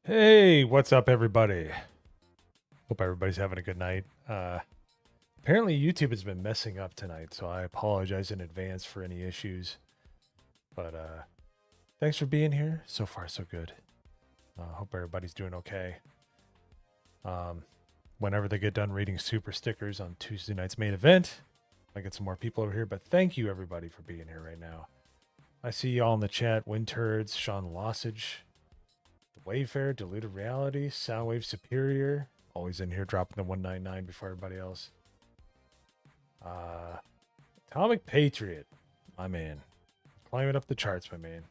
Hey, what's up, everybody? Hope everybody's having a good night. Apparently, YouTube has been messing up tonight, so I apologize in advance for any issues. But thanks for being here. So far, so good. Hope everybody's doing okay. Whenever they get done reading super stickers on Tuesday night's main event, I get some more people over here. But thank you, everybody, for being here right now. I see y'all in the chat: Winturds, Sean Lossage, Wayfair, Diluted Reality, Soundwave Superior, always in here dropping the 199 before everybody else. Atomic Patriot, my man. Climbing up the charts, my man.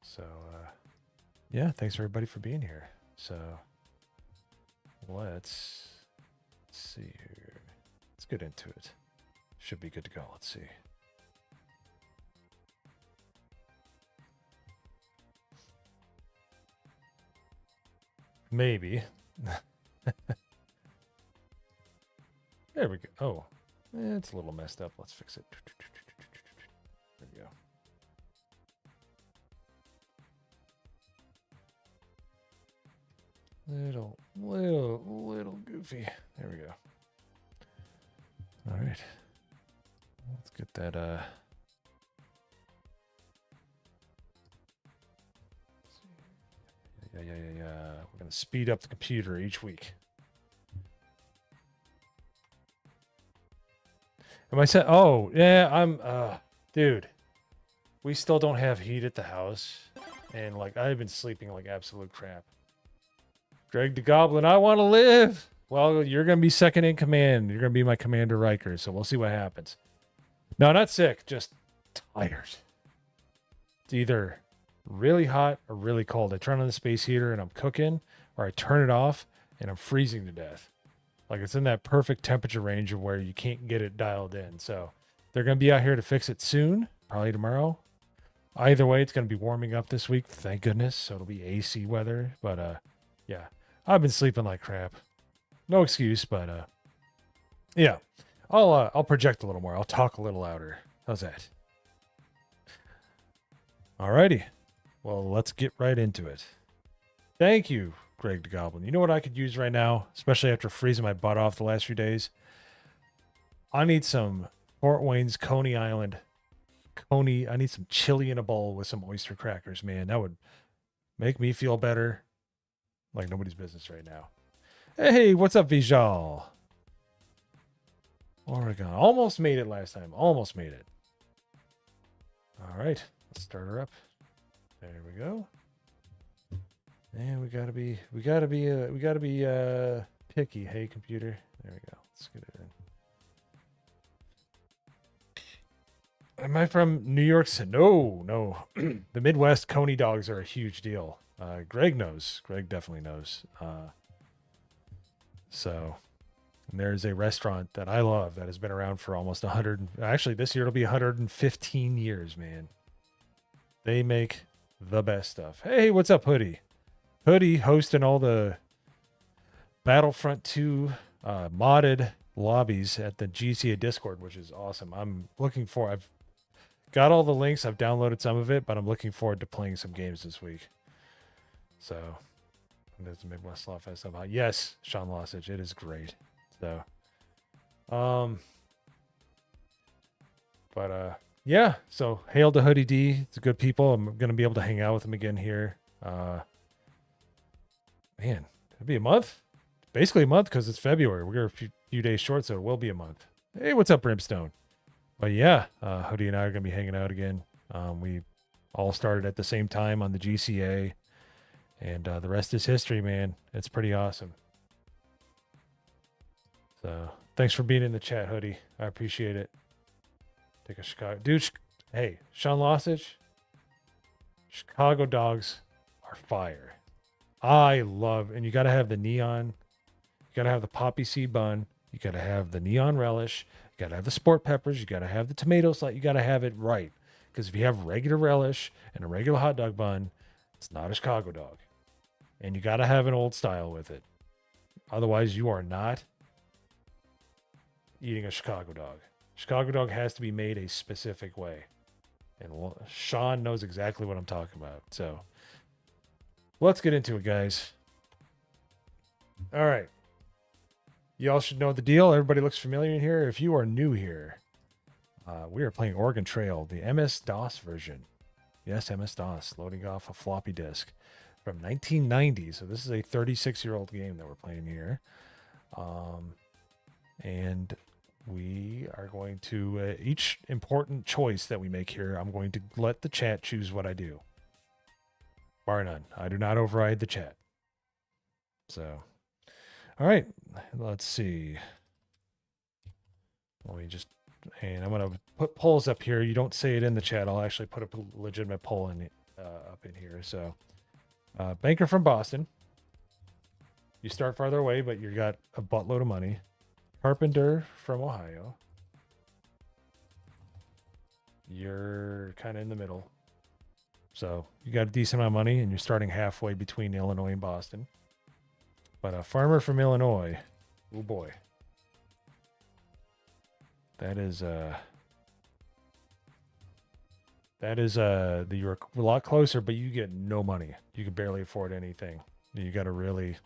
So, yeah, thanks everybody for being here. So, let's see here. Let's get into it. Should be good to go. Let's see. Maybe. There we go. Oh, it's a little messed up. Let's fix it. There we go. Little goofy. There we go. All right. Let's get that, Yeah. We're going to speed up the computer each week. Am I set? Oh, yeah, I'm, dude, we still don't have heat at the house. And, like, I've been sleeping like absolute crap. Greg the Goblin, I want to live. Well, you're going to be second in command. You're going to be my Commander Riker, so we'll see what happens. No, not sick, just tired. It's either really hot or really cold. I turn on the space heater and I'm cooking, or I turn it off and I'm freezing to death. Like, it's in that perfect temperature range of where you can't get it dialed in. So they're going to be out here to fix it soon, probably tomorrow. Either way, it's going to be warming up this week, thank goodness. So it'll be AC weather. But yeah, I've been sleeping like crap. No excuse, but yeah, I'll project a little more. I'll talk a little louder. How's that? Alrighty. Well, let's get right into it. Thank you, Greg the Goblin. You know what I could use right now, especially after freezing my butt off the last few days? I need some Fort Wayne's Coney Island. I need some chili in a bowl with some oyster crackers, man. That would make me feel better like nobody's business right now. Hey, what's up, Vijal? Oregon. Almost made it last time. Almost made it. All right. Let's start her up. There we go. And we gotta be picky. Hey, computer. There we go. Let's get it in. Am I from New York City? No. The Midwest Coney dogs are a huge deal. Greg knows. Greg definitely knows. So, and there's a restaurant that I love that has been around for almost 100. Actually, this year it'll be 115 years, man. They make the best stuff. Hey, what's up, Hoodie? Hoodie hosting all the Battlefront 2 modded lobbies at the GCA Discord, which is awesome. I'm looking for. I've got all the links. I've downloaded some of it, but I'm looking forward to playing some games this week. So, there's the Midwest Law Fest somehow. Yes, Sean Lossage. It is great. So, yeah. So, hail to Hoodie D. It's good people. I'm gonna be able to hang out with him again here. Man, it'll be a month. Basically a month because it's February. We're a few days short, so it will be a month. Hey, what's up, Brimstone? But yeah, Hoodie and I are gonna be hanging out again. We all started at the same time on the GCA, and the rest is history, man. It's pretty awesome. So thanks for being in the chat, Hoodie. I appreciate it. Take a Chicago dude. Hey, Sean Lossage. Chicago dogs are fire. I love, and you got to have the neon. You got to have the poppy seed bun. You got to have the neon relish. You got to have the sport peppers. You got to have the tomato slice. You got to have it right. Because if you have regular relish and a regular hot dog bun, it's not a Chicago dog. And you got to have an old style with it. Otherwise, you are not eating a Chicago dog. Chicago dog has to be made a specific way. And Sean knows exactly what I'm talking about. So let's get into it, guys. All right. Y'all should know the deal. Everybody looks familiar in here. If you are new here, we are playing Oregon Trail, the MS-DOS version. Yes, MS-DOS, loading off a floppy disk from 1990. So this is a 36-year-old game that we're playing here. And we are going to, each important choice that we make here, I'm going to let the chat choose what I do. Bar none. I do not override the chat. So, all right, let's see. Let me just, and I'm going to put polls up here. You don't say it in the chat. I'll actually put a legitimate poll in up in here. So, banker from Boston. You start farther away, but you got a buttload of money. Carpenter from Ohio. You're kind of in the middle. So you got a decent amount of money, and you're starting halfway between Illinois and Boston. But a farmer from Illinois, oh boy. You're a lot closer, but you get no money. You can barely afford anything. You got to really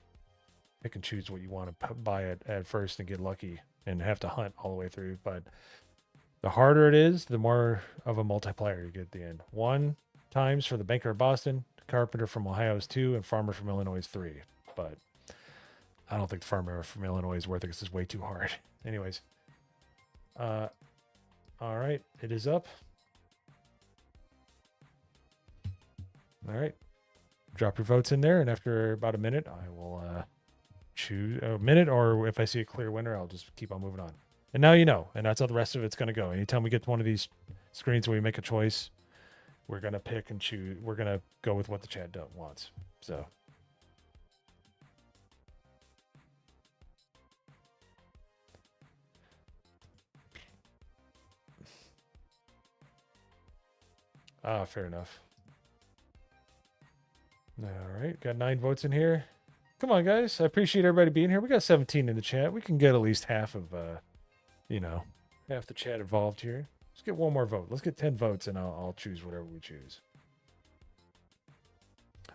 pick and choose what you want to buy at first and get lucky and have to hunt all the way through. But the harder it is, the more of a multiplier you get at the end. 1 times for the banker of Boston, carpenter from Ohio is 2, and farmer from Illinois is 3. But I don't think the farmer from Illinois is worth it because it's way too hard. Anyways. All right. It is up. All right. Drop your votes in there, and after about a minute, I will choose a minute, or if I see a clear winner, I'll just keep on moving on. And now you know, and that's how the rest of it's going to go. Anytime we get to one of these screens where we make a choice, we're going to pick and choose. We're going to go with what the chat wants. So. Fair enough. All right, got 9 votes in here. Come on, guys. I appreciate everybody being here. We got 17 in the chat. We can get at least half of, half the chat involved here. Let's get one more vote. Let's get 10 votes, and I'll choose whatever we choose.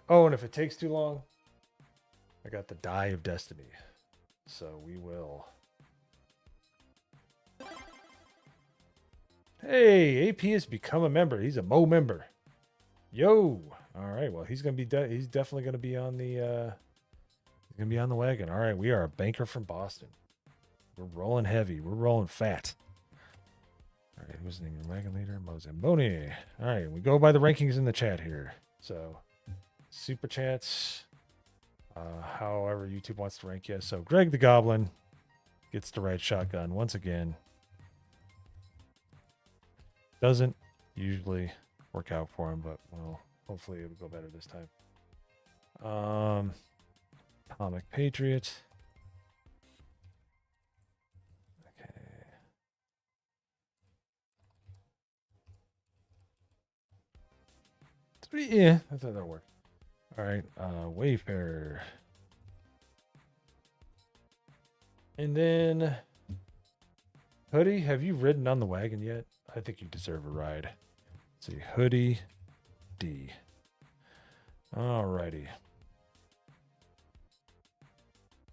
Oh, and if it takes too long, I got the Die of Destiny. So we will. Hey, AP has become a member. He's a Mo member. Yo. All right. Well, he's gonna be. He's definitely gonna be on the. He's gonna be on the wagon. All right. We are a banker from Boston. We're rolling heavy. We're rolling fat. All right. Who's the name? Your wagon leader, Mo Zamboni. All right. We go by the rankings in the chat here. So, super chats. However YouTube wants to rank you. So, Greg the Goblin gets the right shotgun once again. Doesn't usually work out for him, but well, hopefully it'll go better this time. Comic Patriot. Okay. Yeah, I thought that'll work. All right, Wayfarer. And then Hoodie, have you ridden on the wagon yet? I think you deserve a ride. Let's see, Hoodie D. Alrighty.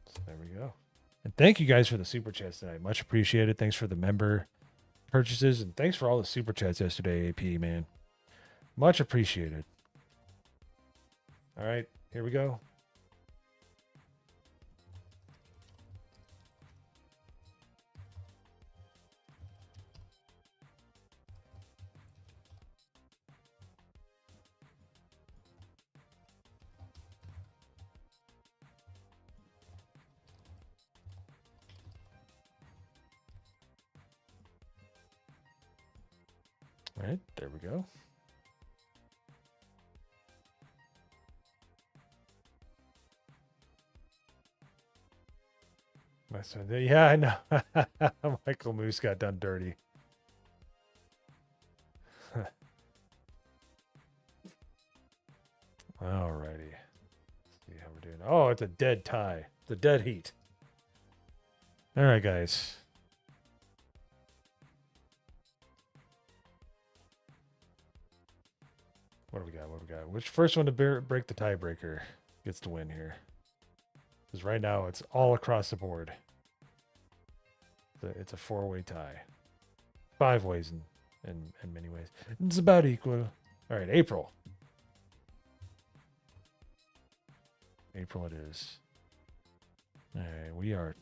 So there we go. And thank you guys for the super chats tonight. Much appreciated. Thanks for the member purchases, and thanks for all the super chats yesterday, AP, man. Much appreciated. All right, here we go. All right, there we go. Yeah, I know. Michael Moose got done dirty. Alrighty. Let's see how we're doing. Oh, it's a dead tie. It's a dead heat. All right, guys. What do we got? What do we got? Which first one to break the tiebreaker? gets to win here. Because right now it's all across the board. It's a 4-way tie. 5 ways in many ways. It's about equal. All right, April. April it is. All right, we are.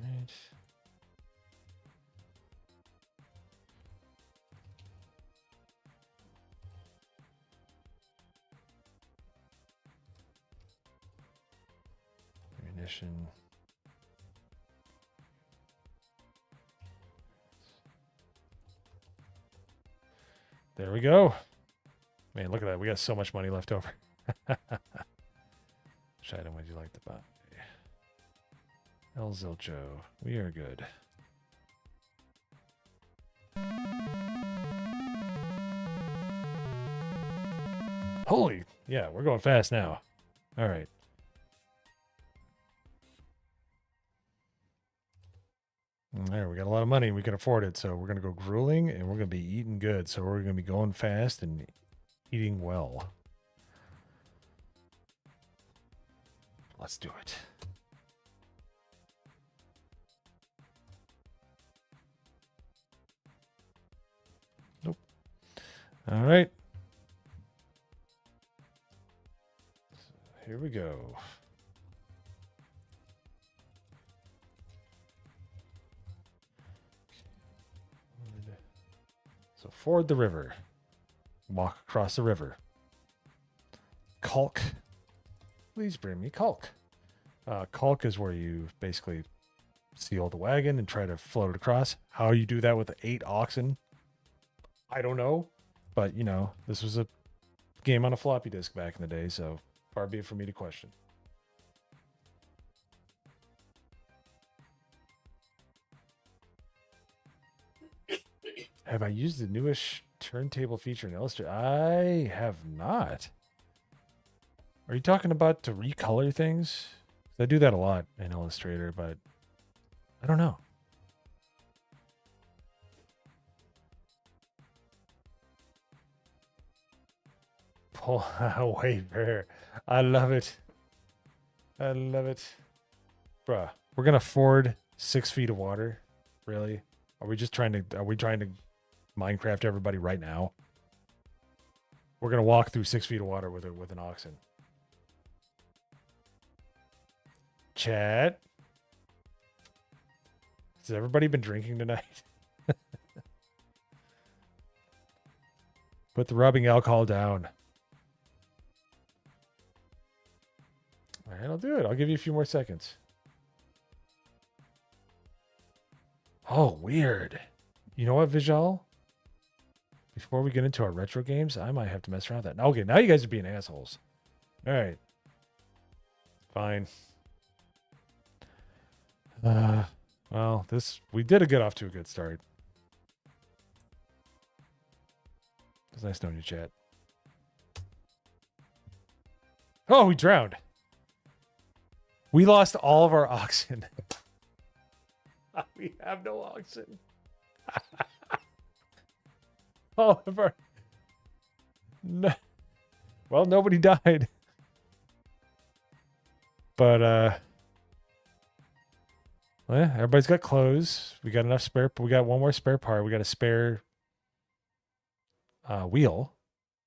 All right. Ammunition. There we go. Man, look at that. We got so much money left over. Which item would you like to buy? El Zilcho. We are good. Holy, yeah, we're going fast now. All right. There, we got a lot of money. We can afford it. So we're going to go grueling and we're going to be eating good. So we're going to be going fast and eating well. Let's do it. Nope. All right. So here we go. So ford the river. Walk across the river. Caulk. Please bring me caulk. Caulk is where you basically seal the wagon and try to float it across. How you do that with 8 oxen, I don't know. But, you know, this was a game on a floppy disk back in the day, so far be it for me to question. Have I used the newest turntable feature in Illustrator? I have not. Are you talking about to recolor things? I do that a lot in Illustrator, but I don't know. Pull away bear. I love it. I love it. Bruh, we're gonna ford 6 feet of water. Really? Are we trying to Minecraft everybody right now? We're gonna walk through 6 feet of water with an oxen. Chat. Has everybody been drinking tonight? Put the rubbing alcohol down. All right, I'll do it. I'll give you a few more seconds. Oh, weird. You know what, Vijal? Before we get into our retro games, I might have to mess around with that. Okay, now you guys are being assholes. All right. Fine. Well, we did get off to a good start. It's nice knowing you, chat. Oh, we drowned. We lost all of our oxen. We have no oxen. All of our... No. Well, nobody died. But, well, yeah, everybody's got clothes. We got enough spare... We got one more spare part. We got a spare wheel.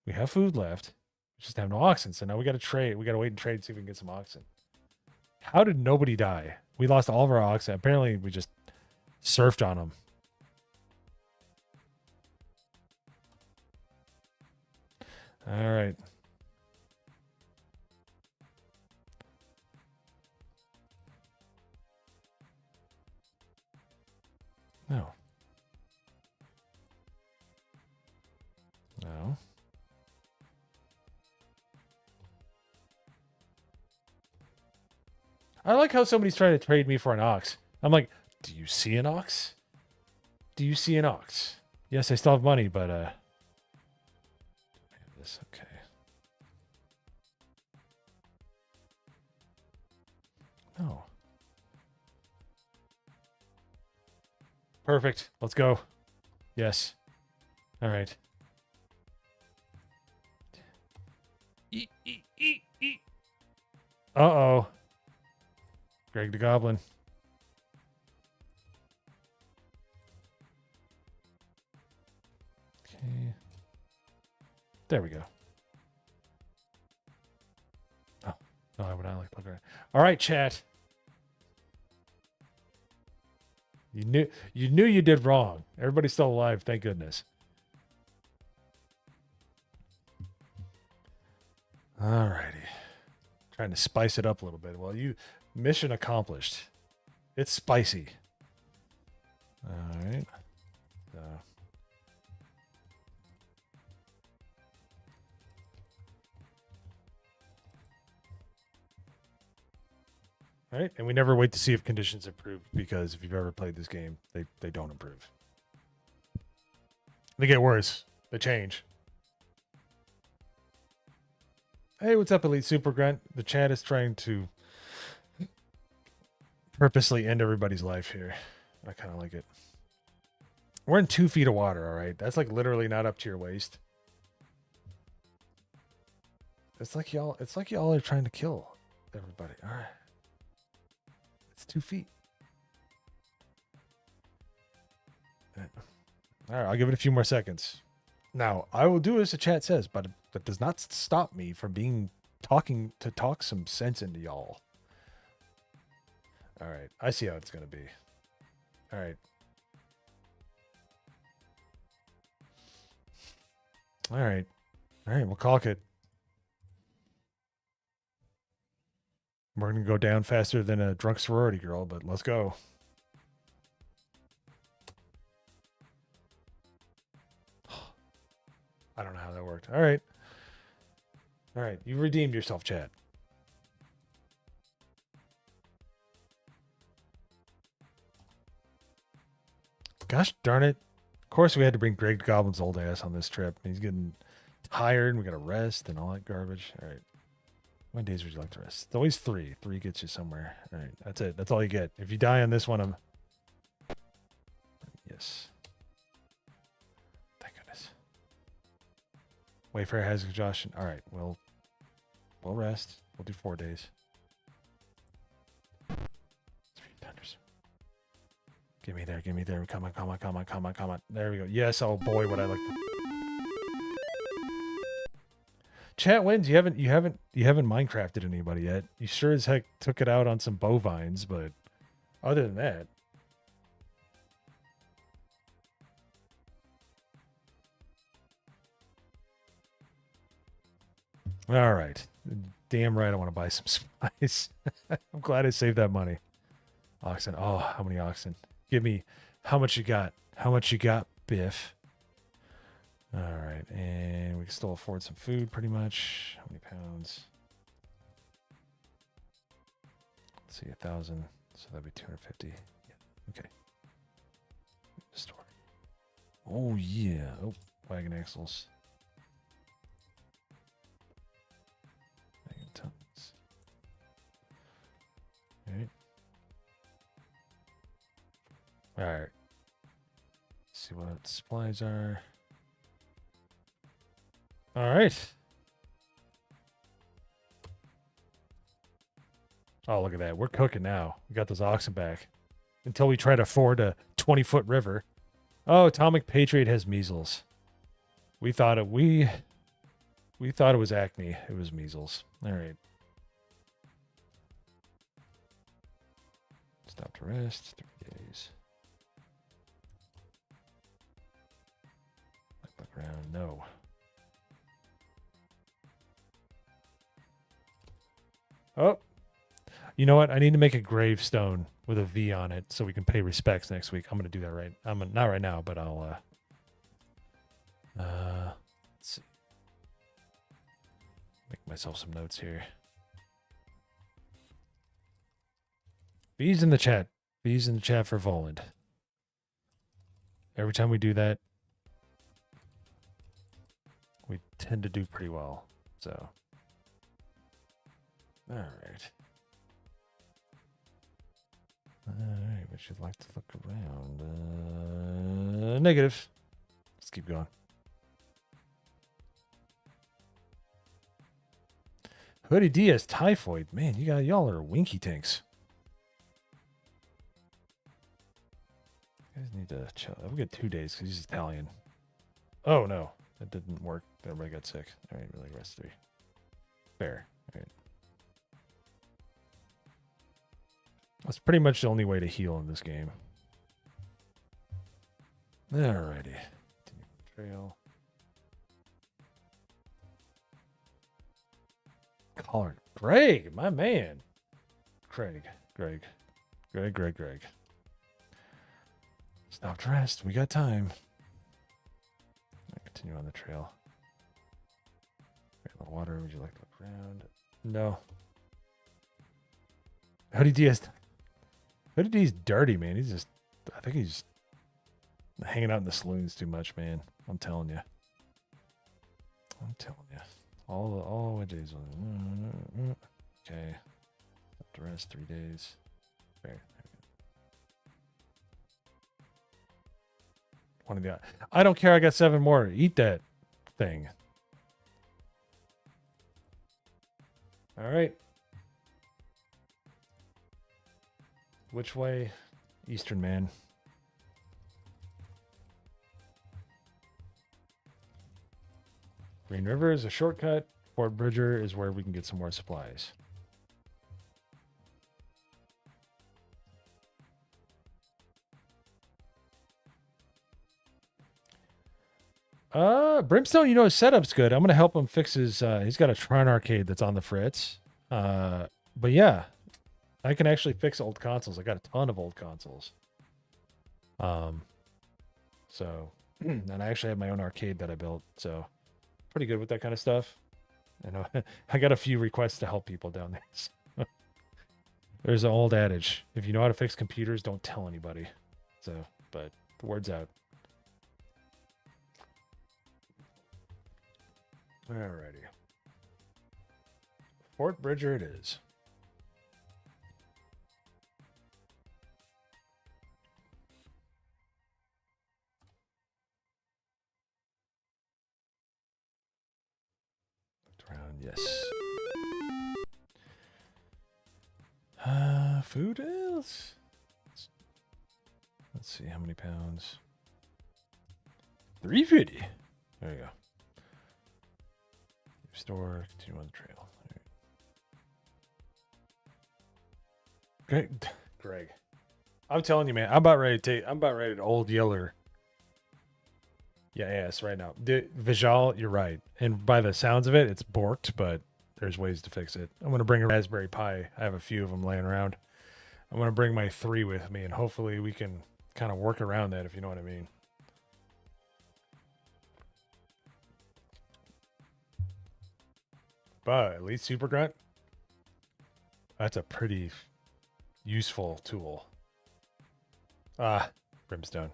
We have food left. We just have no oxen. So now we got to trade. We got to wait and trade and see if we can get some oxen. How did nobody die? We lost all of our oxen. Apparently, we just surfed on them. All right. No. No. I like how somebody's trying to trade me for an ox. I'm like, do you see an ox? Do you see an ox? Yes, I still have money, but this okay. No. Perfect. Let's go. Yes. All right. Uh-oh. Greg the Goblin. Okay. There we go. Oh, no, I would not like plug. All right, chat. You knew you did wrong. Everybody's still alive, thank goodness. All righty. Trying to spice it up a little bit. Well, mission accomplished. It's spicy. All right. All right, and we never wait to see if conditions improve, because if you've ever played this game, they don't improve. They get worse. They change. Hey, what's up, Elite Super Grunt? The chat is trying to purposely end everybody's life here. I kind of like it. We're in 2 feet of water, all right? That's like literally not up to your waist. It's like y'all are trying to kill everybody. All right. It's 2 feet. All right, I'll give it a few more seconds. Now, I will do as the chat says, but that does not stop me from talk some sense into y'all. All right, I see how it's going to be. All right. All right. All right, we'll caulk it. We're going to go down faster than a drunk sorority girl, but let's go. I don't know how that worked. All right. All right. You redeemed yourself, Chad. Gosh darn it. Of course we had to bring Greg Goblin's old ass on this trip. He's getting tired and we got to rest and all that garbage. All right. How many days would you like to rest? It's always 3. 3 gets you somewhere. All right. That's it. That's all you get. If you die on this one, I'm... Yes. Thank goodness. Wayfarer has exhaustion. All right. We'll rest. We'll do 4 days. 3 thunders. Give me there. Give me there. Come on. Come on. Come on. Come on. Come on. There we go. Yes. Oh boy, would I like to... Chat wins. You haven't Minecrafted anybody yet. You sure as heck took it out on some bovines, but other than that. All right. Damn right I want to buy some spice. I'm glad I saved that money. Oxen. Oh, how many oxen? Give me how much you got. How much you got, Biff? All right, and we can still afford some food pretty much. How many pounds? Let's see, 1,000. So that'd be 250. Yeah, okay. Store. Oh, yeah. Oh, wagon axles. Wagon tons. All right. All right. Let's see what supplies are. All right. Oh, look at that. We're cooking now. We got those oxen back. Until we try to ford a 20-foot river. Oh, Atomic Patriot has measles. We thought it was acne. It was measles. All right. Stop to rest. 3 days. Look around. No. Oh, you know what? I need to make a gravestone with a V on it so we can pay respects next week. I'm going to do that right. Not right now, but I'll, let's see. Make myself some notes here. V's in the chat. V's in the chat for Voland. Every time we do that, we tend to do pretty well. So. All right. All right, we should like to look around. Negative. Let's keep going. Hoodie D has typhoid. Man, y'all are winky tanks. You guys need to chill. I'll get 2 days because he's Italian. Oh no, that didn't work. Everybody got sick. All right, really rest 3. Fair. All right. That's pretty much the only way to heal in this game. Alrighty. Trail. Collar. Greg, my man. Greg. Stop dressed. We got time. Continue on the trail. The water. Would you like to look around? No. Hoodie D's dirty, man. I think he's hanging out in the saloons too much, man. I'm telling you. All the days. Okay. Have to rest 3 days. Fair. One of the. I don't care. I got 7 more. Eat that thing. All right. Which way? Eastern, man. Green River is a shortcut. Fort Bridger is where we can get some more supplies. Brimstone, you know, his setup's good. I'm going to help him fix his, he's got a Tron arcade that's on the fritz. But yeah, I can actually fix old consoles. I got a ton of old consoles. So, and I actually have my own arcade that I built. So pretty good with that kind of stuff. I know I got a few requests to help people down there. There's an old adage. If you know how to fix computers, don't tell anybody. So, but the word's out. Alrighty. Fort Bridger it is. Looked around, yes. Food is. Let's see how many pounds. 350. There you go. Store, continue on the trail. Right. Greg. I'm telling you, man, I'm about ready to old Yeller. Yeah, yes, right now. Vijal, you're right. And by the sounds of it, it's borked, but there's ways to fix it. I'm going to bring a Raspberry Pi. I have a few of them laying around. I'm going to bring my 3 with me, and hopefully we can kind of work around that, if you know what I mean. But Elite Super Grunt, that's a pretty useful tool. Brimstone.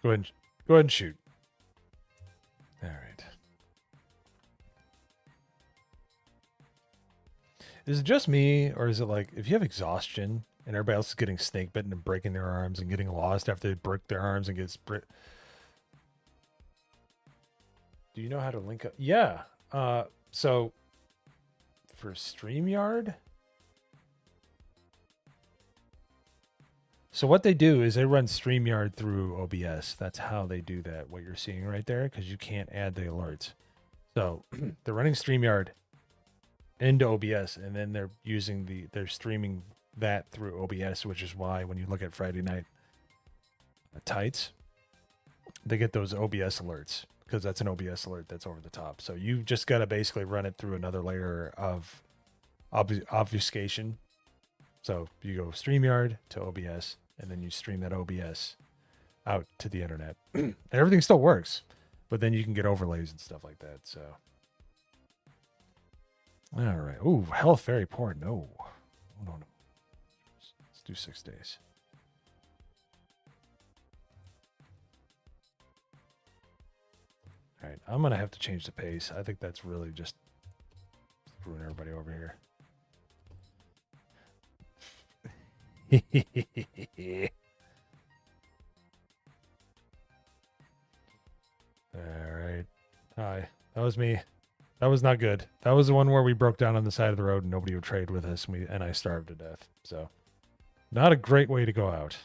Go ahead and shoot. All right. Is it just me, or is it like if you have exhaustion and everybody else is getting snake bitten and breaking their arms and getting lost after they break their arms and get sprit? Do you know how to link up? Yeah. So for StreamYard. So what they do is they run StreamYard through OBS. That's how they do that, what you're seeing right there, because you can't add the alerts. So they're running StreamYard into OBS, and then they're streaming that through OBS, which is why when you look at Friday Night Tights, they get those OBS alerts, because that's an OBS alert that's over the top. So you just got to basically run it through another layer of obfuscation. So you go StreamYard to OBS, and then you stream that OBS out to the internet. And everything still works, but then you can get overlays and stuff like that. So, all right. Ooh, health very poor. No. No. Let's do 6 days. All right. I'm going to have to change the pace. I think that's really just screwing everybody over here. All right. Hi. That was me. That was not good. That was the one where we broke down on the side of the road and nobody would trade with us, and I starved to death. So, not a great way to go out.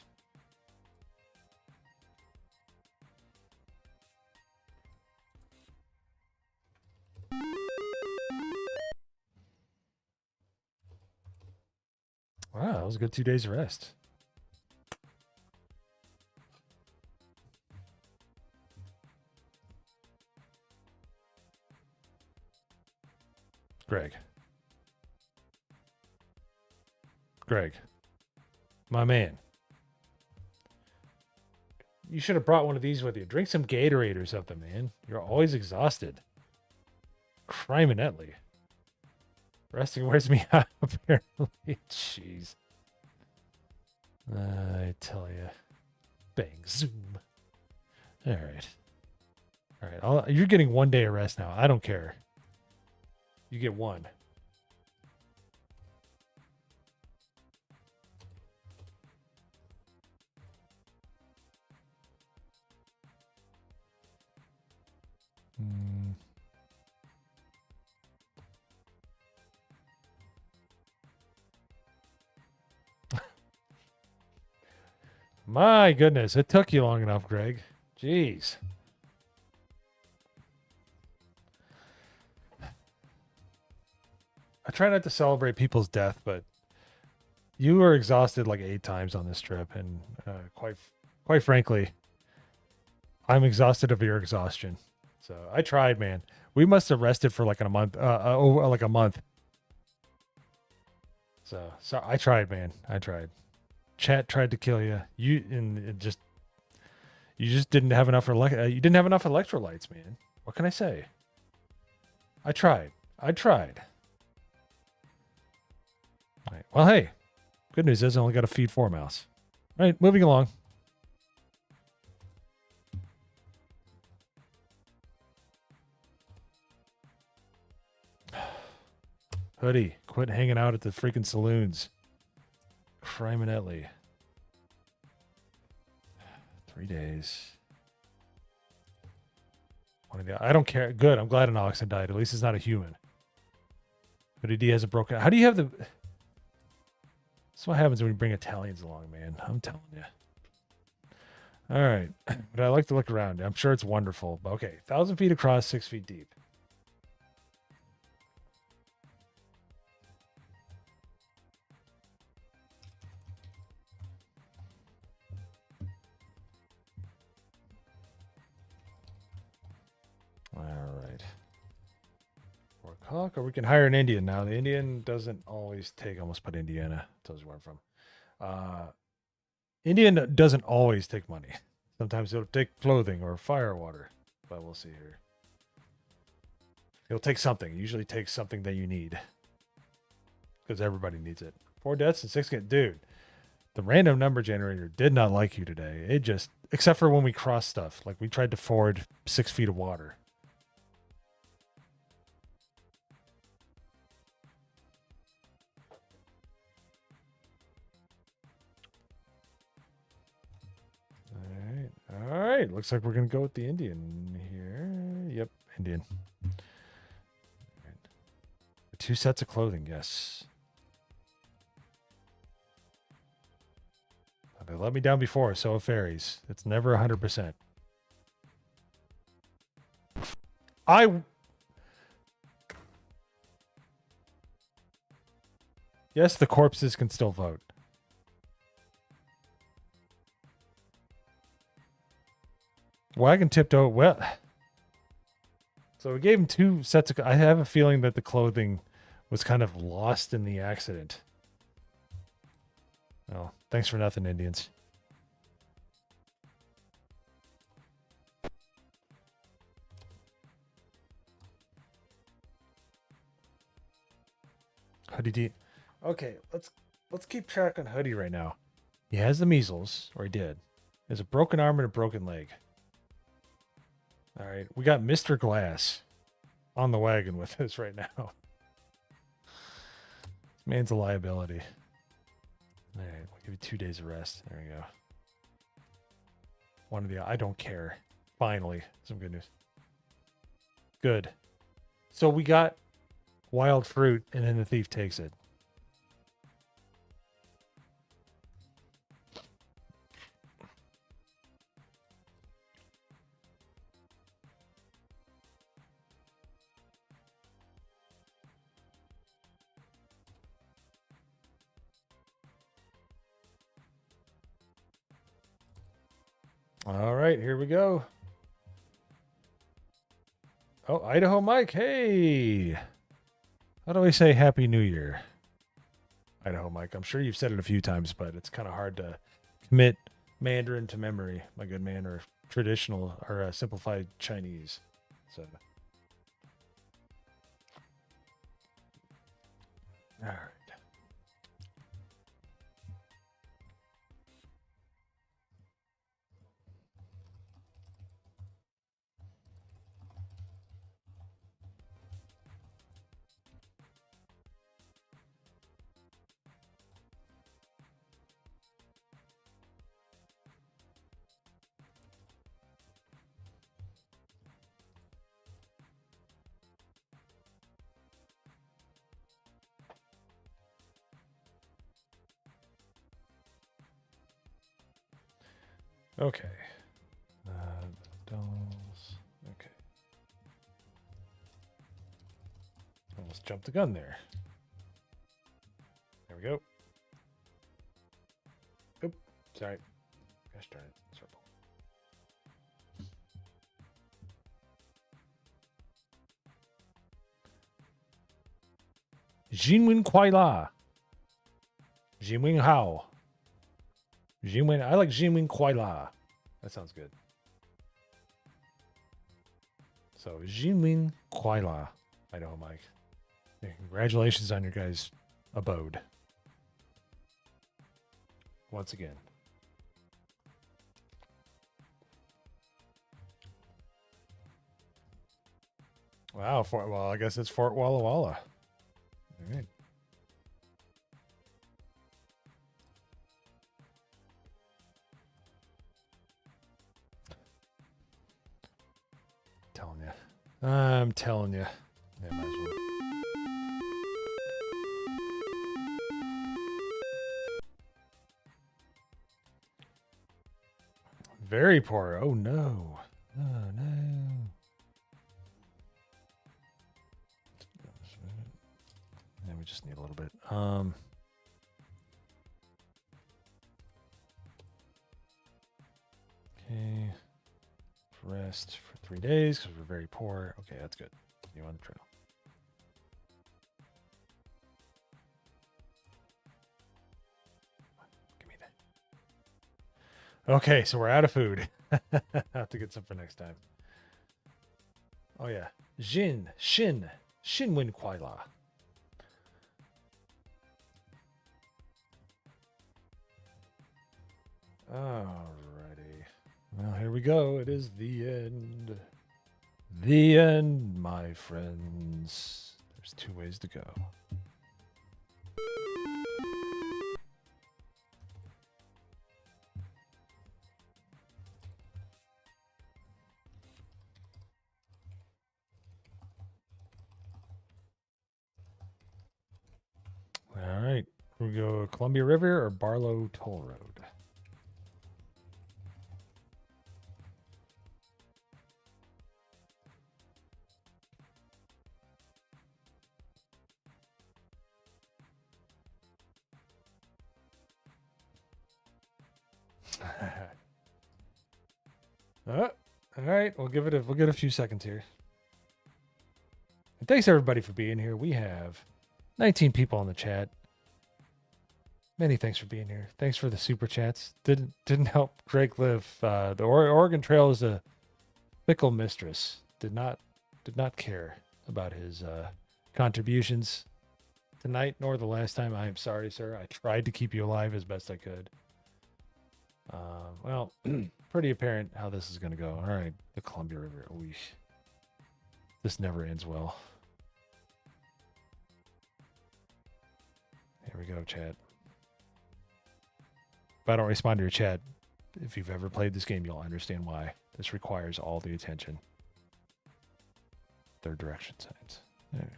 Wow, that was a good 2 days of rest. Greg, my man. You should have brought one of these with you. Drink some Gatorade or something, man. You're always exhausted. Criminally. Resting wears me out, apparently. Jeez. I tell you. Bang, zoom. All right. All right. You're getting 1 day of rest now. I don't care. You get one. My goodness, it took you long enough, Greg. Jeez. I try not to celebrate people's death, but you were exhausted like 8 times on this trip, and quite frankly, I'm exhausted of your exhaustion. So I tried, man. We must have rested for like a month, over like a month. So I tried, man. I tried. Chat tried to kill you. You just didn't have enough you didn't have enough electrolytes, man. What can I say? I tried. All right. Well, hey, good news is I only got to feed 4 mouse. All right, moving along. Hoodie, quit hanging out at the freaking saloons. Criminelli. 3 days. I don't care. Good. I'm glad an oxen died. At least it's not a human. Hoodie D has a broken. How do you have the? That's what happens when you bring Italians along, man. I'm telling you. All right. But I like to look around. I'm sure it's wonderful. But okay. 1,000 feet across, 6 feet deep. All right. Or cock, or we can hire an Indian now. The Indian doesn't always take. Almost put Indiana. Tells you where I'm from. Indian doesn't always take money. Sometimes it'll take clothing or fire water. But we'll see here. It'll take something. It usually takes something that you need. Because everybody needs it. 4 deaths and 6 get. Dude, the random number generator did not like you today. It just, except for when we crossed stuff. Like we tried to ford 6 feet of water. All right. Looks like we're going to go with the Indian here. Yep, Indian. Right. 2 sets of clothing, yes. They let me down before, so have fairies. It's never 100%. Yes, the corpses can still vote. Wagon tipped over. Well, so we gave him 2 sets of. I have a feeling that the clothing was kind of lost in the accident. Oh, thanks for nothing, Indians. Hoodie D. Okay, let's keep track on Hoodie right now. He has the measles, or he did. He has a broken arm and a broken leg. All right, we got Mr. Glass on the wagon with us right now. This man's a liability. All right, we'll give you 2 days of rest. There we go. One of the, I don't care. Finally, some good news. Good. So we got wild fruit, and then the thief takes it. All right, here we go. Oh, Idaho Mike, hey. How do we say Happy New Year? Idaho Mike, I'm sure you've said it a few times, but it's kind of hard to commit Mandarin to memory, my good man, or traditional or simplified Chinese. So, all right. Okay. Dolls. Okay. Almost jumped the gun there. There we go. Oop. Sorry. Gosh darn it. Circle. Jinwin Kuai La. Jinwin Hao. Jinwin. I like Jinwin Kuai La. That sounds good. So Jinwin Kuai La. Idaho Mike. Congratulations on your guys' abode. Once again. Wow. Well, I guess it's Fort Walla Walla. All right. Telling you. I'm telling you. Yeah, might as well. Very poor. Oh no. Oh no. Yeah, we just need a little bit. Okay. Rest for 3 days because we're very poor. Okay, that's good. You on the trail. Give me that. Okay, so we're out of food. I have to get some for next time. Oh yeah. Shinwin Kuai La. Alrighty. Well, here we go. It is the end. The end, my friends. There's 2 ways to go. All right. We go Columbia River or Barlow Toll Road. All right, we'll give it a few seconds here. And thanks everybody for being here. We have 19 people in the chat. Many thanks for being here. Thanks for the super chats. Didn't help Greg live. The Oregon Trail is a fickle mistress. Did not care about his contributions tonight nor the last time. I am sorry, sir. I tried to keep you alive as best I could. Well, pretty apparent how this is going to go. All right, the Columbia River. Ooh, this never ends well. Here we go, chat. If I don't respond to your chat, if you've ever played this game, you'll understand why. This requires all the attention. their direction signs. All right.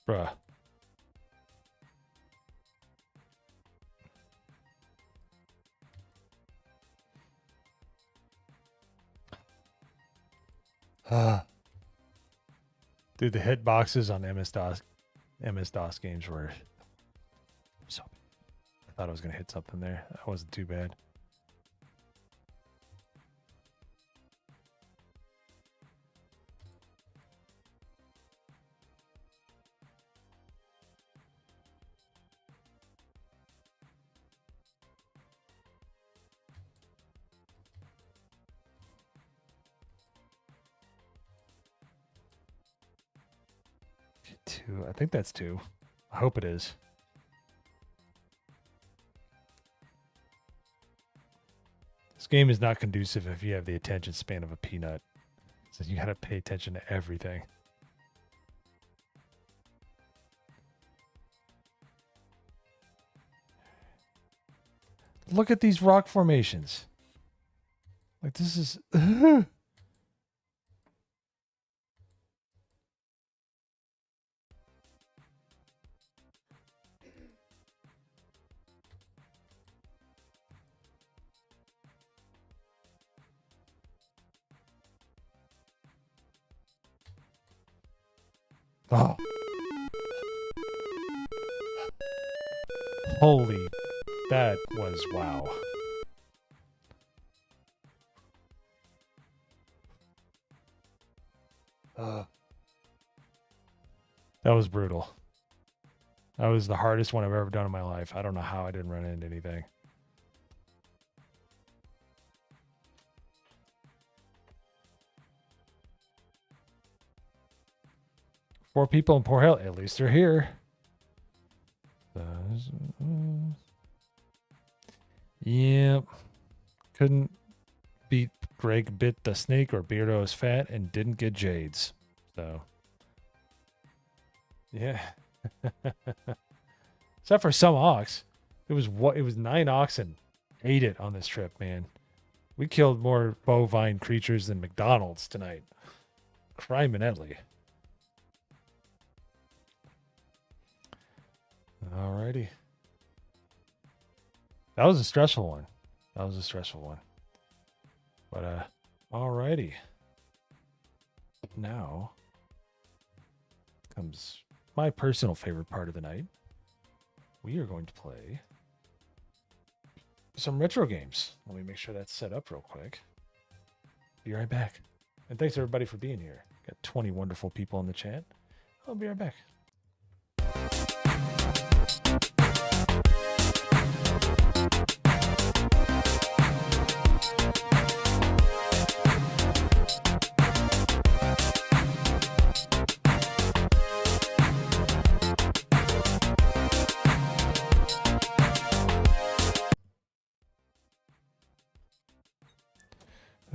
Bruh. Dude, the hitboxes on MS-DOS games were so bad. I thought I was going to hit something there. That wasn't too bad. Two. I think that's two. I hope it is. This game is not conducive if you have the attention span of a peanut. So you gotta pay attention to everything. Look at these rock formations. Like this is... Oh. Holy, that was wow. That was brutal. That was the hardest one I've ever done in my life. I don't know how I didn't run into anything. Four people in poor health. At least they're here. Yep. Couldn't beat Greg bit the snake or Beardo is fat and didn't get Jades. So. Yeah. Except for some ox. It was 9 oxen ate it on this trip, man. We killed more bovine creatures than McDonald's tonight. Criminally. Alrighty. That was a stressful one. But alrighty. Now comes my personal favorite part of the night. We are going to play some retro games. Let me make sure that's set up real quick. Be right back. And thanks everybody for being here. Got 20 wonderful people in the chat. I'll be right back.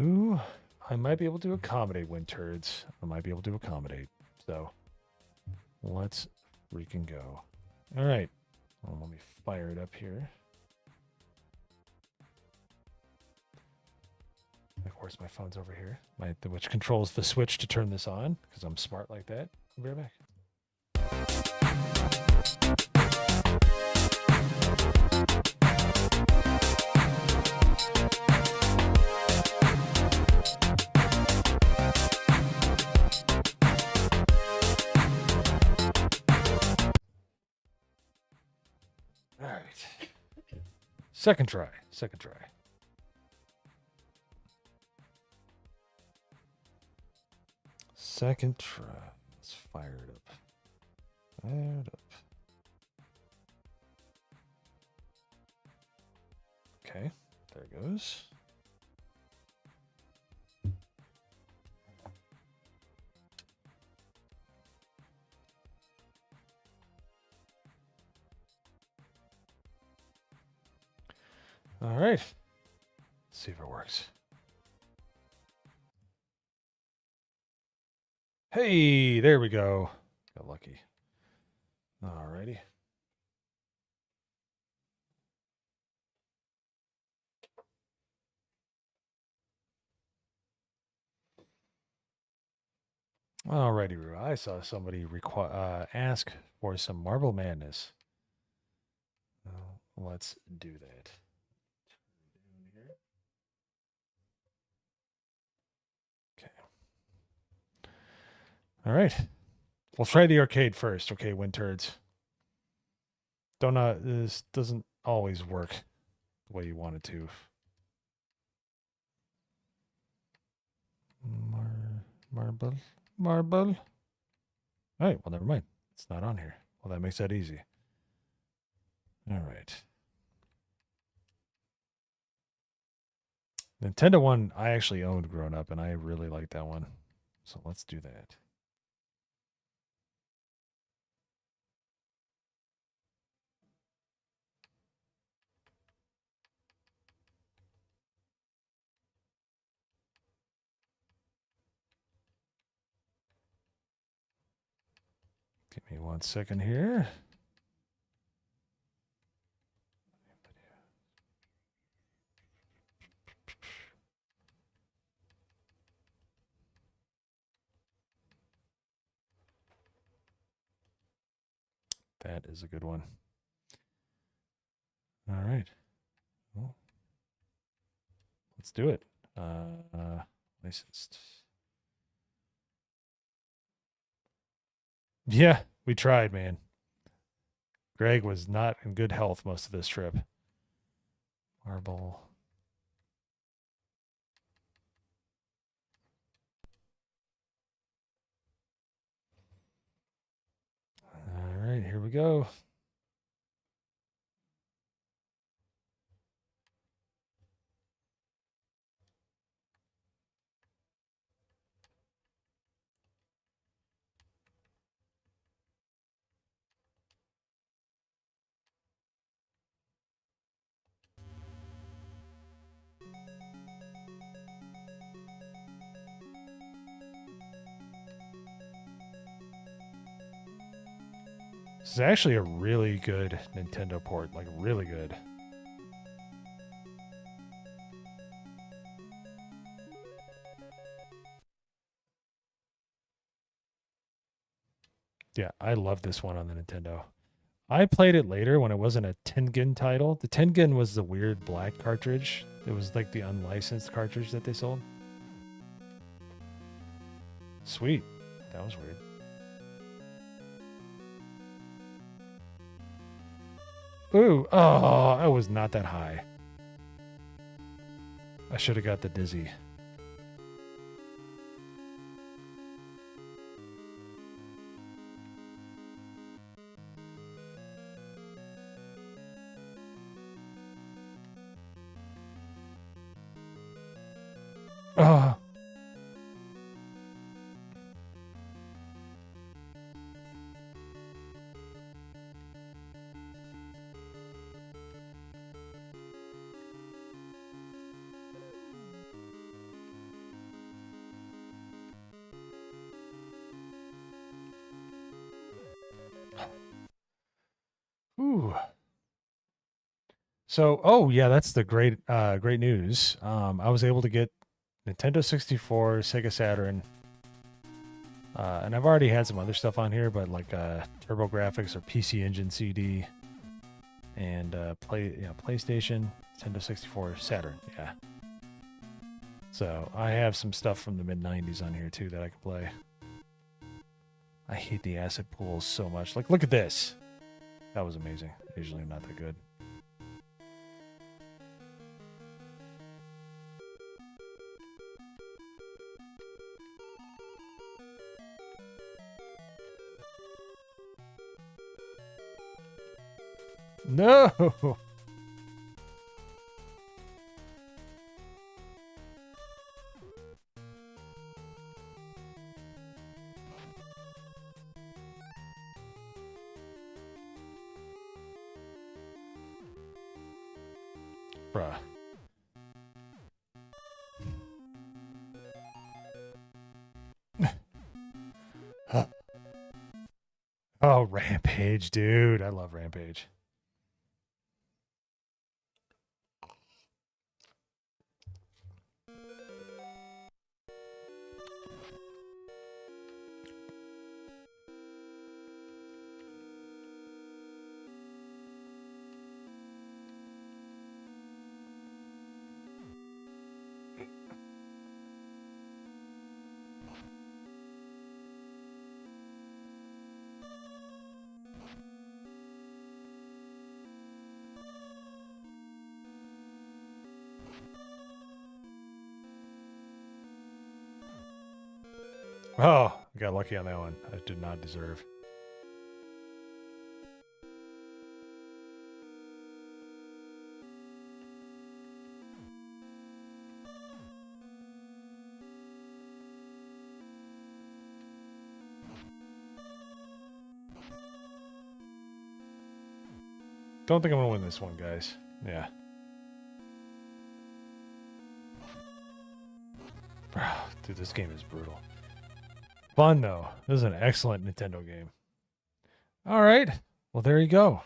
Ooh, I might be able to accommodate wind turds. I might be able to accommodate. So let's freaking go. All right. Well, let me fire it up here. Of course, my phone's over here, which controls the switch to turn this on because I'm smart like that. I'll be right back. All right. Second try. Second try. Second try. Let's fire it up. Fire it up. Okay. There it goes. All right. Let's see if it works. Hey, there we go. Got lucky. All righty. Alrighty, Rue. I saw somebody ask for some Marble Madness. Let's do that. Okay. All right. We'll try the arcade first. Okay, Winturds. This doesn't always work the way you want it to. Marble. All right, well, never mind. It's not on here. Well, that makes that easy. All right. Nintendo one I actually owned growing up, and I really liked that one. So let's do that. Give me 1 second here. That is a good one. All right. Well, let's do it. Licensed. Yeah, we tried, man. Greg was not in good health most of this trip. Marble. All right, here we go. This is actually a really good Nintendo port, like really good. Yeah, I love this one on the Nintendo. I played it later when it wasn't a Tengen title. The Tengen was the weird black cartridge. It was like the unlicensed cartridge that they sold. Sweet. That was weird. Ooh, oh, I was not that high. I should have got the dizzy. Oh. Ooh. So, oh yeah, that's the great news. I was able to get Nintendo 64, Sega Saturn, and I've already had some other stuff on here, but like TurboGrafx or PC Engine CD, and PlayStation, Nintendo 64, Saturn. Yeah. So I have some stuff from the mid '90s on here too that I can play. I hate the asset pools so much. Like, look at this. That was amazing. Usually I'm not that good. No. Bruh. Oh, Rampage, dude. I love Rampage. Oh, I got lucky on that one. I did not deserve. Don't think I'm gonna win this one, guys. Yeah. Dude, this game is brutal. Fun, though. This is an excellent Nintendo game. All right. Well, there you go.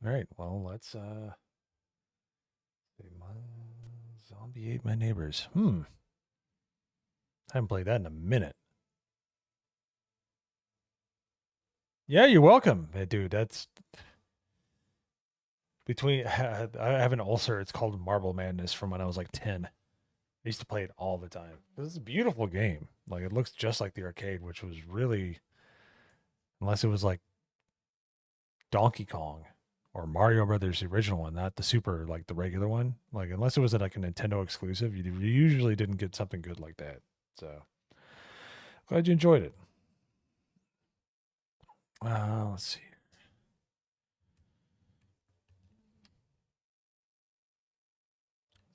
All right. Well, let's Zombie ate my neighbors. I haven't played that in a minute. Yeah, you're welcome. Hey, dude, that's between I have an ulcer. It's called Marble Madness from when I was like 10. I used to play it all the time. This is a beautiful game. Like, it looks just like the arcade, which was really, unless it was like Donkey Kong or Mario Brothers, the original one, not the super, like the regular one. Like, unless it was like a Nintendo exclusive, you usually didn't get something good like that. So glad you enjoyed it. Let's see.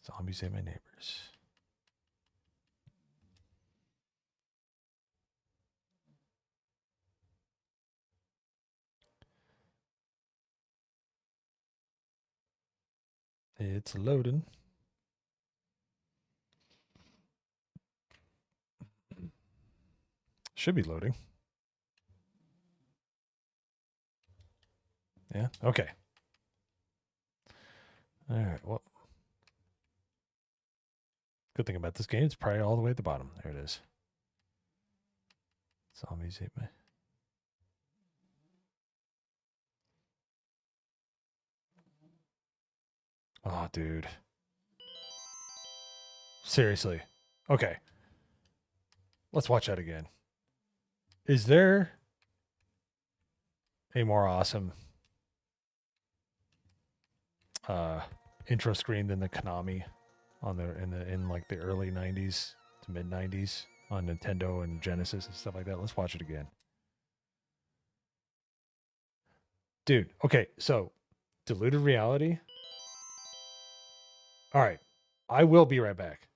Zombies ate my neighbors. It's loading. Should be loading. Yeah. Okay. All right. Well, good thing about this game, it's probably all the way at the bottom. There it is. Zombies ate my. Oh, dude. Seriously. Okay. Let's watch that again. Is there a more awesome intro screen than the Konami on in like the early 90s to mid 90s on Nintendo and Genesis and stuff like that? Let's watch it again. Dude, okay, so diluted reality. All right. I will be right back.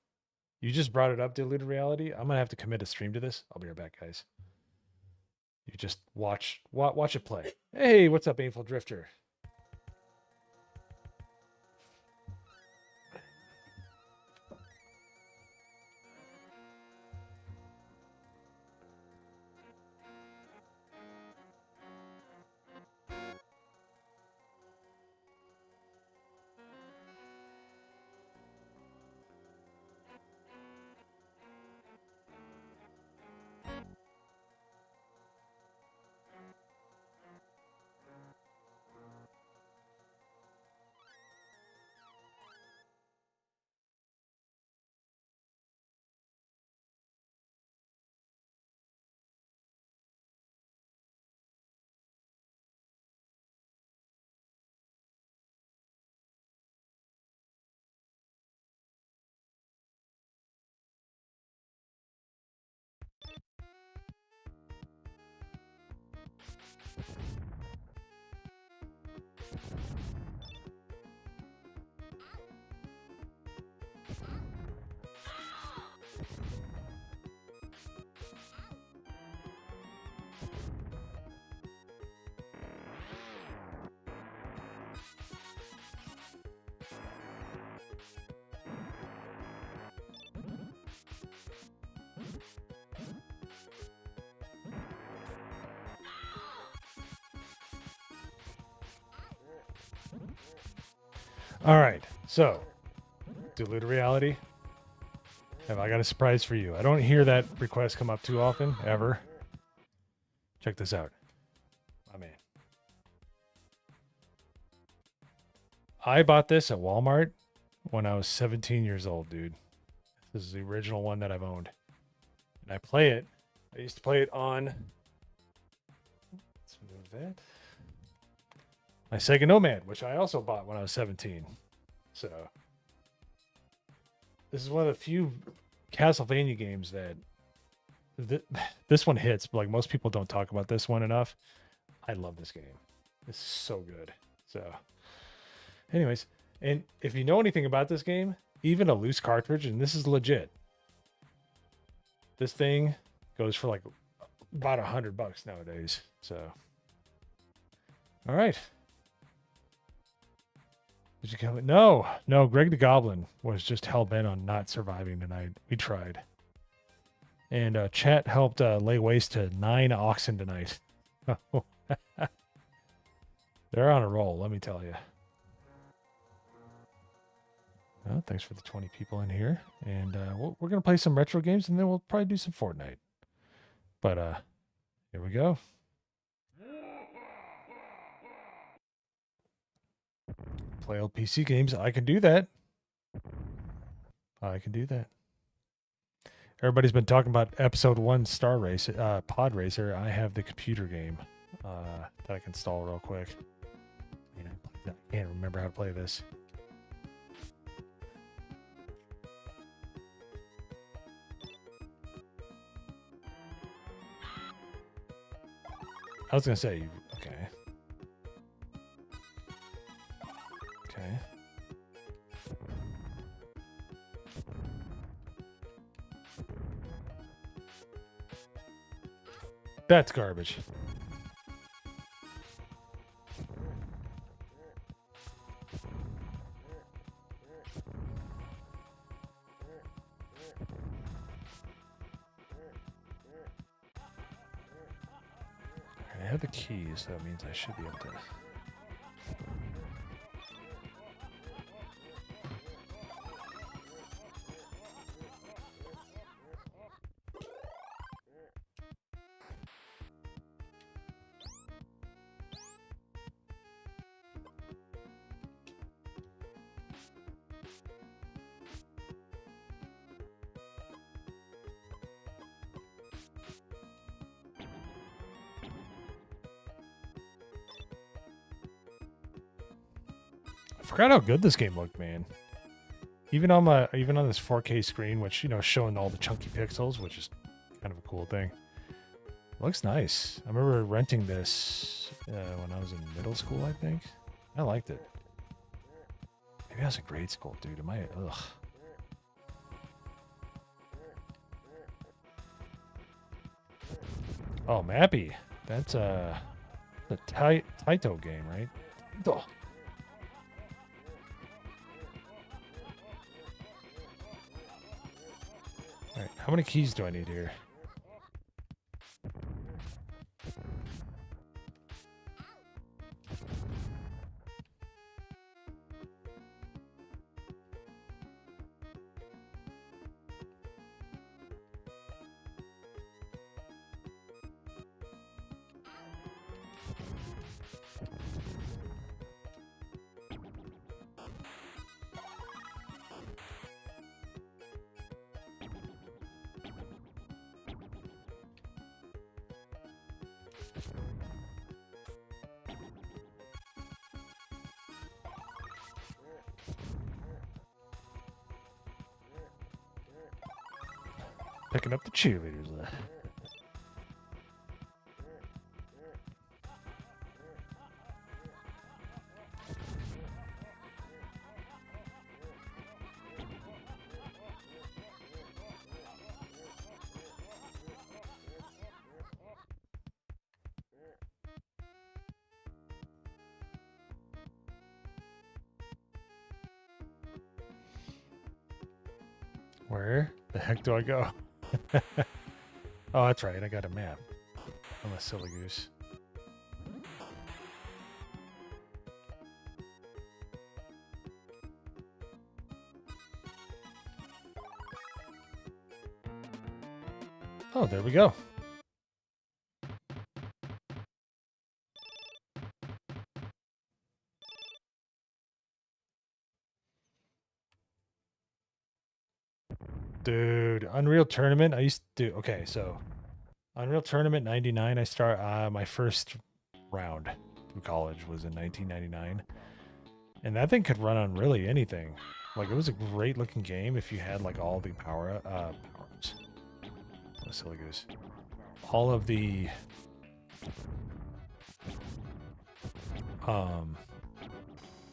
You just brought it up, diluted reality. I'm gonna have to commit a stream to this. I'll be right back, guys. You just watch it play. Hey, what's up, Painful Drifter? All right, so diluted reality. Have I got a surprise for you? I don't hear that request come up too often, ever. Check this out. I mean, I bought this at Walmart when I was 17 years old, dude. This is the original one that I've owned. And I play it. I used to play it on... Let's move that. My Sega Nomad, which I also bought when I was 17. So... This is one of the few Castlevania games that this one hits. Like, most people don't talk about this one enough. I love this game. This is so good. So, anyways, and if you know anything about this game, even a loose cartridge, and this is legit, this thing goes for like about $100 nowadays. So, all right. Did you come? No, Greg the Goblin was just hell-bent on not surviving tonight. We tried. And chat helped lay waste to 9 oxen tonight. They're on a roll, let me tell you. Well, thanks for the 20 people in here. And we're going to play some retro games, and then we'll probably do some Fortnite. But here we go. Play old PC games. I can do that. I can do that. Everybody's been talking about episode 1 Star Race, Pod Racer. I have the computer game that I can install real quick. I can't remember how to play this. I was going to say, okay. Okay. That's garbage. I have the keys, so that means I should be able to... I forgot how good this game looked, man. Even on this 4K screen, which, you know, showing all the chunky pixels, which is kind of a cool thing. It looks nice. I remember renting this when I was in middle school, I think. I liked it. Maybe I was in grade school, dude. Am I? Ugh. Oh, Mappy. That's the Taito game, right? Oh. All right, how many keys do I need here? Picking up the cheerleaders. Where the heck do I go? Oh, that's right. I got a map. I'm a silly goose. Oh, there we go. Dude, Unreal Tournament. I used to do. Okay, so Unreal Tournament 99. I start my first round through college was in 1999, and that thing could run on really anything. Like, it was a great looking game if you had like all the powers. What a silly goose. All of the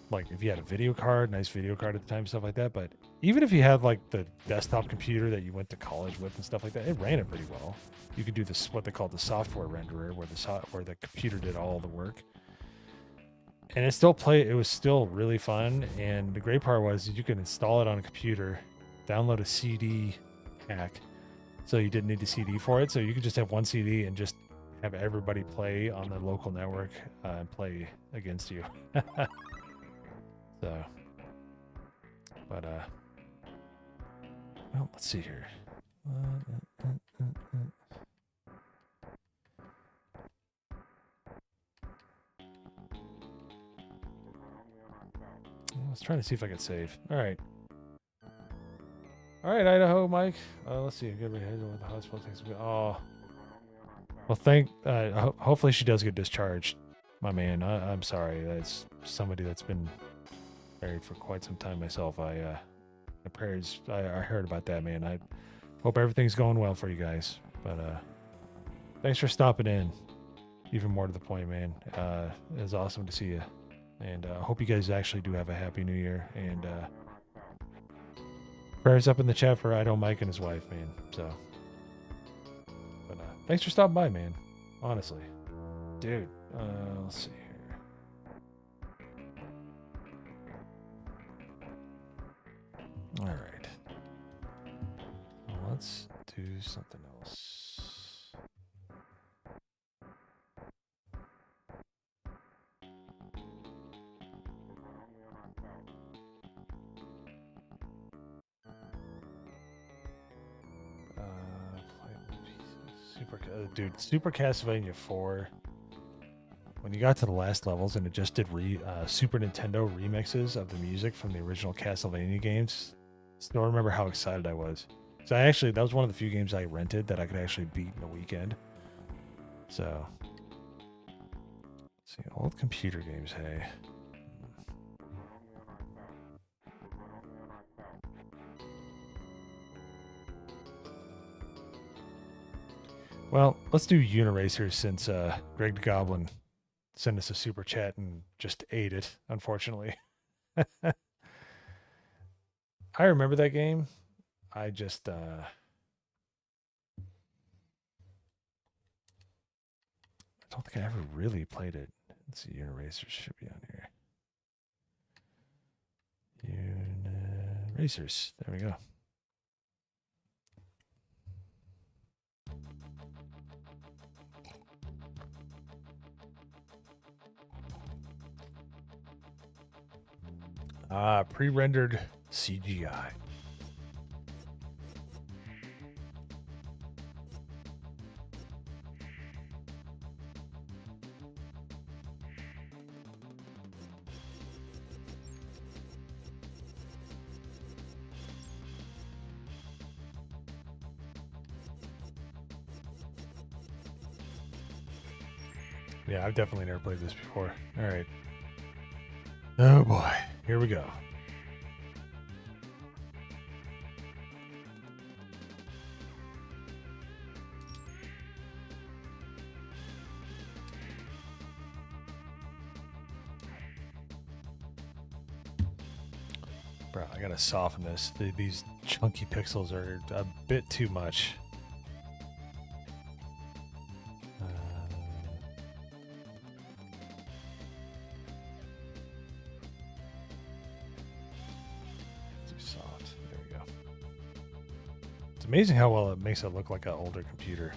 like if you had a video card, nice video card at the time, stuff like that. But even if you had like the desktop computer that you went to college with and stuff like that, it ran it pretty well. You could do this what they call the software renderer, where the computer did all the work, and it was still really fun. And the great part was you could install it on a computer, download a CD hack, so you didn't need a CD for it. So you could just have one CD and just have everybody play on the local network and play against you. So, but well, let's see here. I was trying to see if I could save. All right. All right, Idaho, Mike. Let's see. Good way with the hospital takes a bit. Oh, well, hopefully she does get discharged, my man. I'm sorry. That's somebody that's been married for quite some time myself. The prayers. I heard about that, man. I hope everything's going well for you guys. But thanks for stopping in. Even more to the point, man. It was awesome to see you, and I hope you guys actually do have a happy New Year. And prayers up in the chat for Idaho, Mike, and his wife, man. So, but thanks for stopping by, man. Honestly, dude. Let's see. All right. Let's do something else. Super Castlevania 4. When you got to the last levels and it just did Super Nintendo remixes of the music from the original Castlevania games, still remember how excited I was. So that was one of the few games I rented that I could actually beat in a weekend. So, let's see, old computer games, hey. Well, let's do Uniracers since Greg the Goblin sent us a super chat and just ate it, unfortunately. I remember that game. I just I don't think I ever really played it. Let's see, Uniracers should be on here. Uniracers. There we go. Pre-rendered CGI. Yeah, I've definitely never played this before. All right. Oh boy, here we go. Bro, I gotta soften this. These chunky pixels are a bit too much. Too soft. There we go. It's amazing how well it makes it look like an older computer.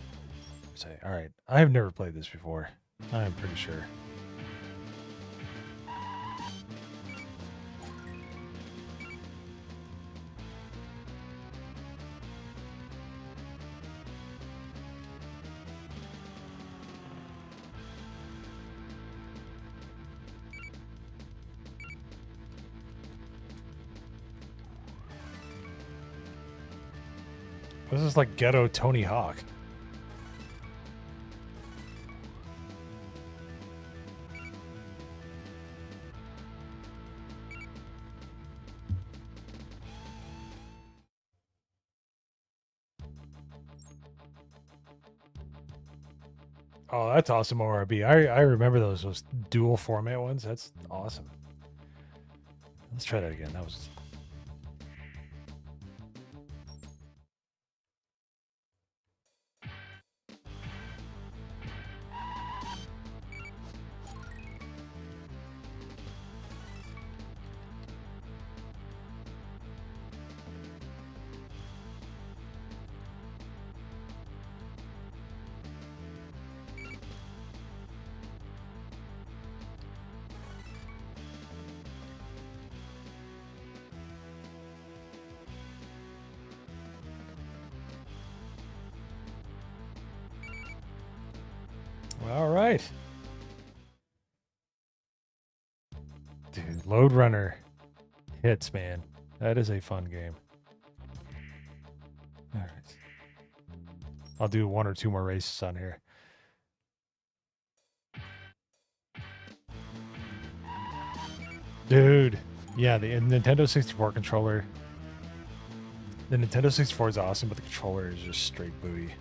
Say, all right, I have never played this before. I'm pretty sure. This is like ghetto Tony Hawk. Oh, that's awesome, ORB. I remember those dual format ones. That's awesome. Let's try that again. That was... All right. Dude, Load Runner hits, man. That is a fun game. All right. I'll do 1 or 2 more races on here. Dude. Yeah, the Nintendo 64 controller. The Nintendo 64 is awesome, but the controller is just straight booty.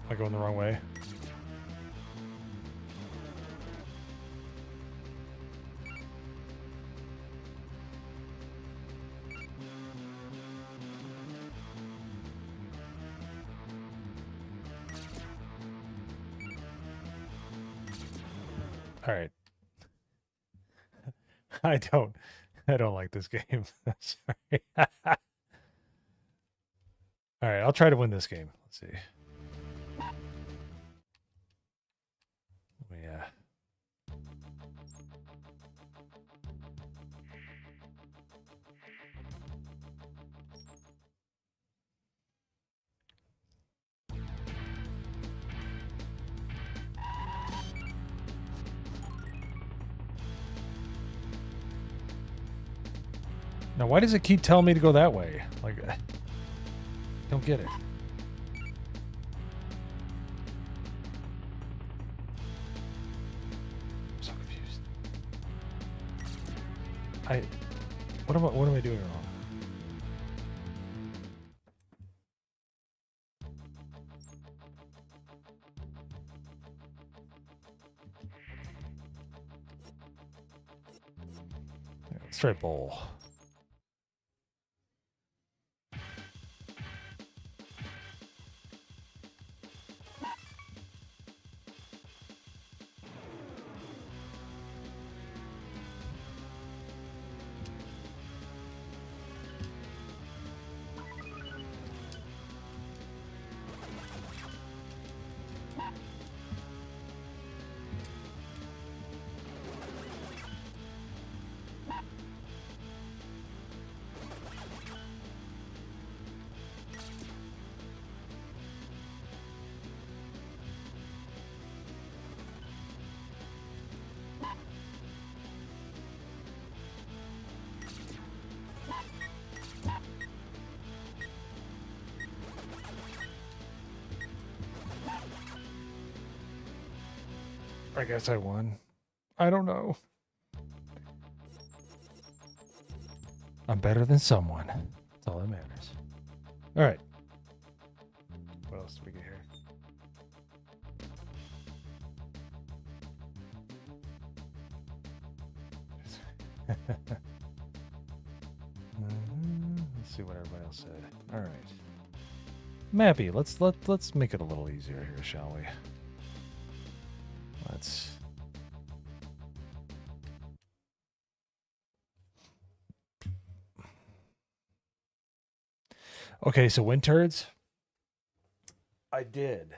Am I going the wrong way? All right. I don't like this game. Sorry. All right, I'll try to win this game. Let's see. Yeah. Now, why does it keep telling me to go that way? Like, I don't get it. I'm so confused. What am I doing wrong? Let's try bowl. I guess I won. I don't know. I'm better than someone. That's all that matters. All right. What else do we get here? Let's see what everybody else said. All right. Mappy, let's make it a little easier here, shall we? Let's... Okay, so wind turds. I did.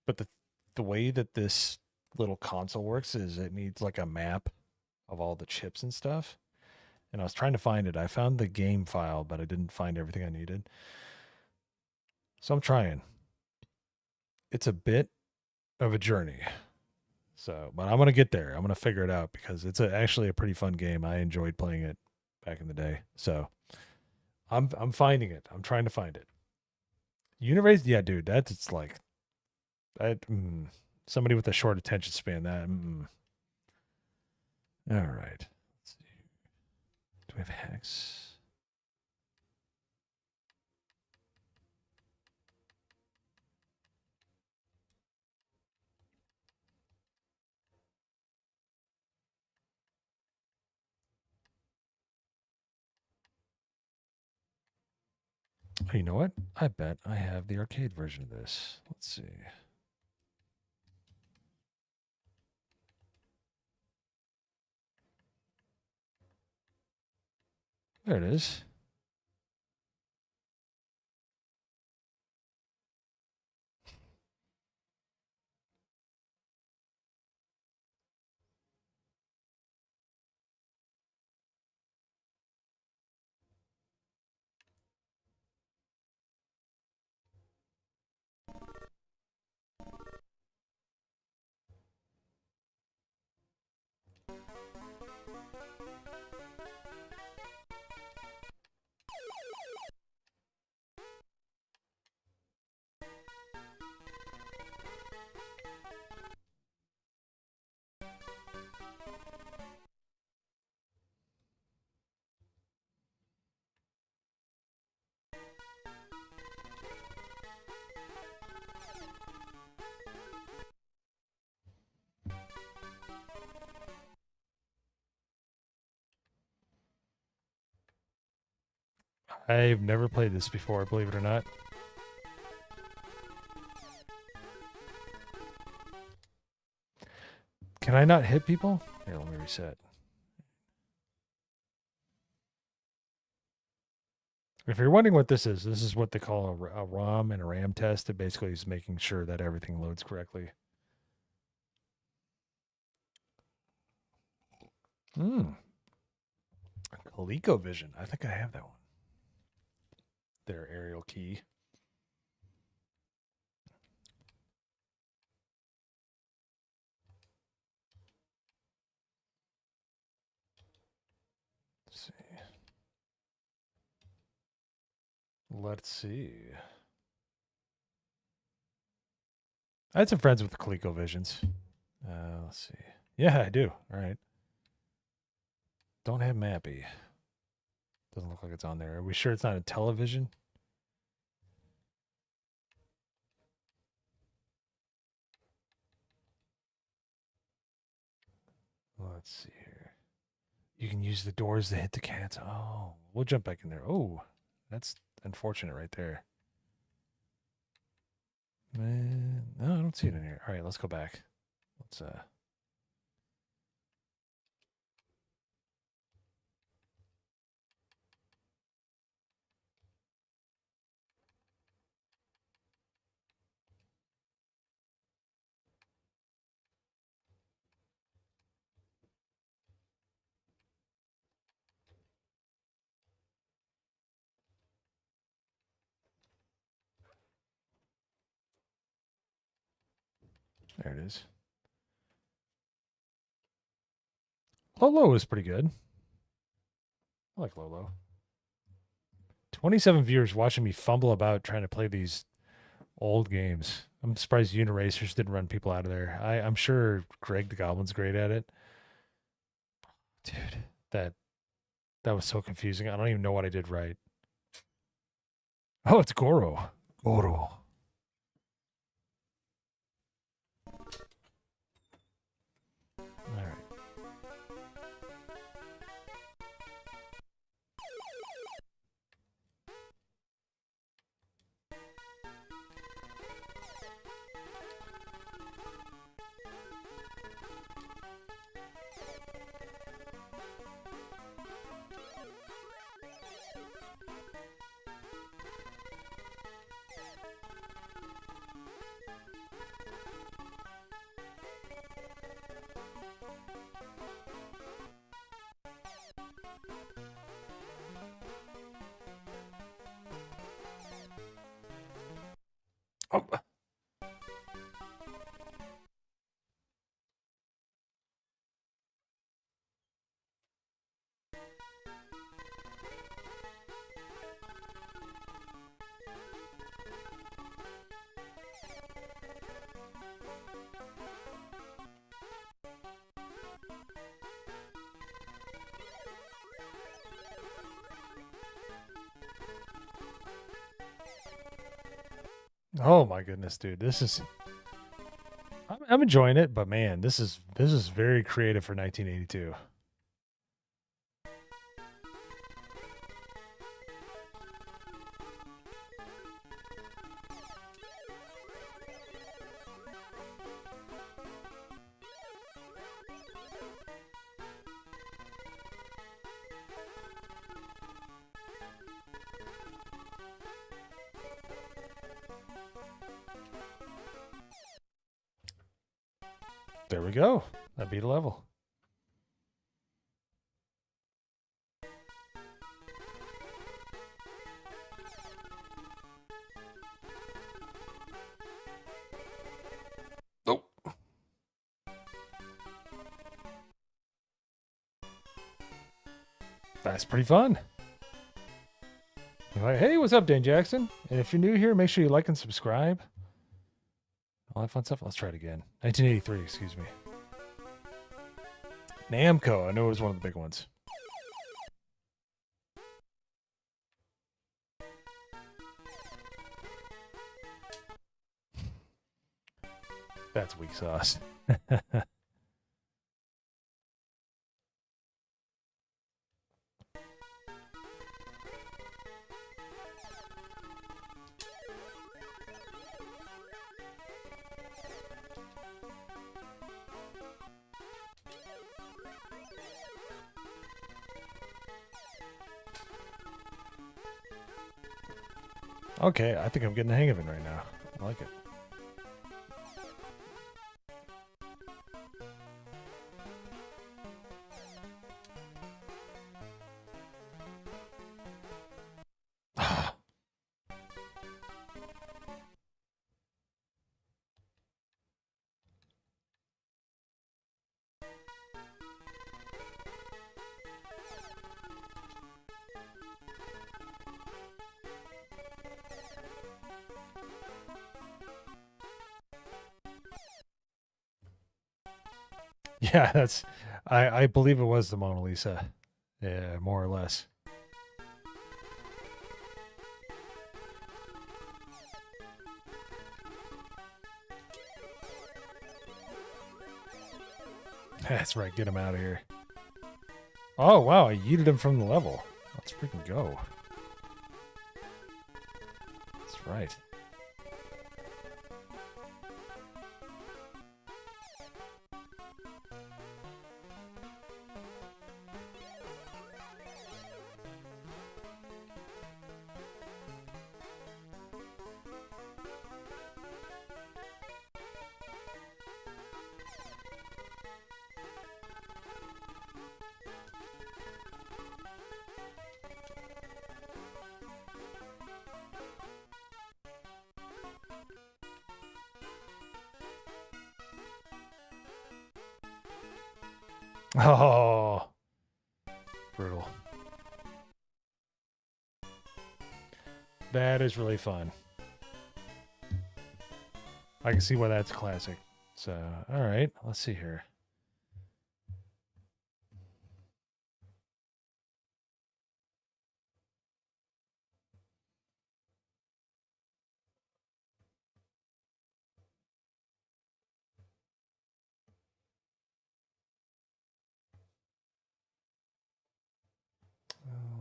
But the way that this little console works is it needs like a map of all the chips and stuff. And I was trying to find it. I found the game file, but I didn't find everything I needed. So I'm trying. It's a bit of a journey. So, but I'm gonna get there. I'm gonna figure it out because it's actually a pretty fun game. I enjoyed playing it back in the day. So I'm finding it. I'm trying to find it. Unirace, yeah, dude, that's like that. Somebody with a short attention span. That. All right. Let's see. Do we have Hex? Oh, you know what? I bet I have the arcade version of this. Let's see. There it is. I've never played this before, believe it or not. Can I not hit people? Here, let me reset. If you're wondering what this is what they call a ROM and a RAM test. It basically is making sure that everything loads correctly. ColecoVision. I think I have that one. Their aerial key. Let's see. Let's see. I had some friends with ColecoVisions. Let's see. Yeah, I do. All right. Don't have Mappy. Doesn't look like it's on there. Are we sure it's not a television? Let's see here. You can use the doors to hit the cats. Oh, we'll jump back in there. Oh, that's unfortunate right there. Man, no, I don't see it in here. All right, let's go back. Let's there it is. Lolo is pretty good. I like Lolo. 27 viewers watching me fumble about trying to play these old games. I'm surprised Uniracers didn't run people out of there. I'm sure Greg the Goblin's great at it. Dude, that was so confusing. I don't even know what I did right. Oh, it's Goro. Goro. All right. Oh. Oh my goodness, dude. This is I'm enjoying it, but man, this is very creative for 1982. There we go. That beat a level. Nope. That's pretty fun. You're like, hey, what's up, Dan Jackson? And if you're new here, make sure you like and subscribe. All that fun stuff. Let's try it again. 1983, excuse me. Namco. I know it was one of the big ones. That's weak sauce. Okay, I think I'm getting the hang of it right now. I like it. Yeah, that's I believe it was the Mona Lisa. Yeah, more or less. That's right, get him out of here. Oh wow, I yeeted him from the level. Let's freaking go. That's right. Oh, brutal. That is really fun. I can see why that's classic. So, all right, let's see here.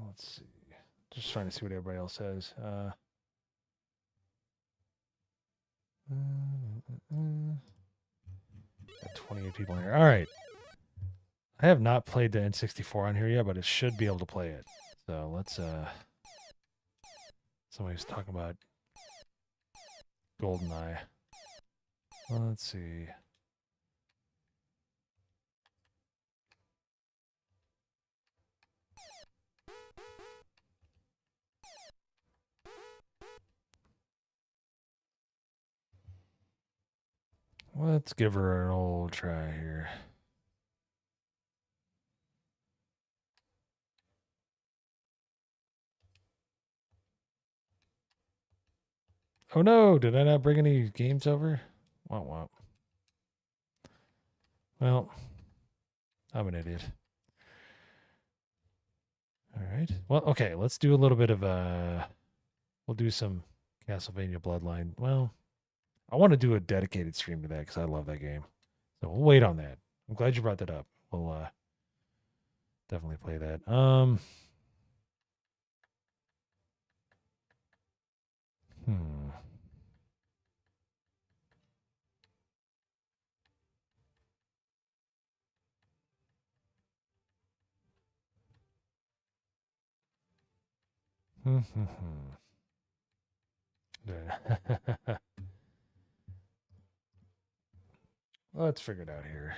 Let's see. Just trying to see what everybody else says. Got 28 people in here. All right. I have not played the N64 on here yet, but it should be able to play it. So let's somebody's talking about GoldenEye. Let's see. Let's give her an old try here. Oh no, did I not bring any games over? Womp womp. Well, I'm an idiot. All right. Well, okay, let's do a little bit of we'll do some Castlevania Bloodline. Well, I want to do a dedicated stream to that because I love that game. So we'll wait on that. I'm glad you brought that up. We'll definitely play that. Let's figure it out here.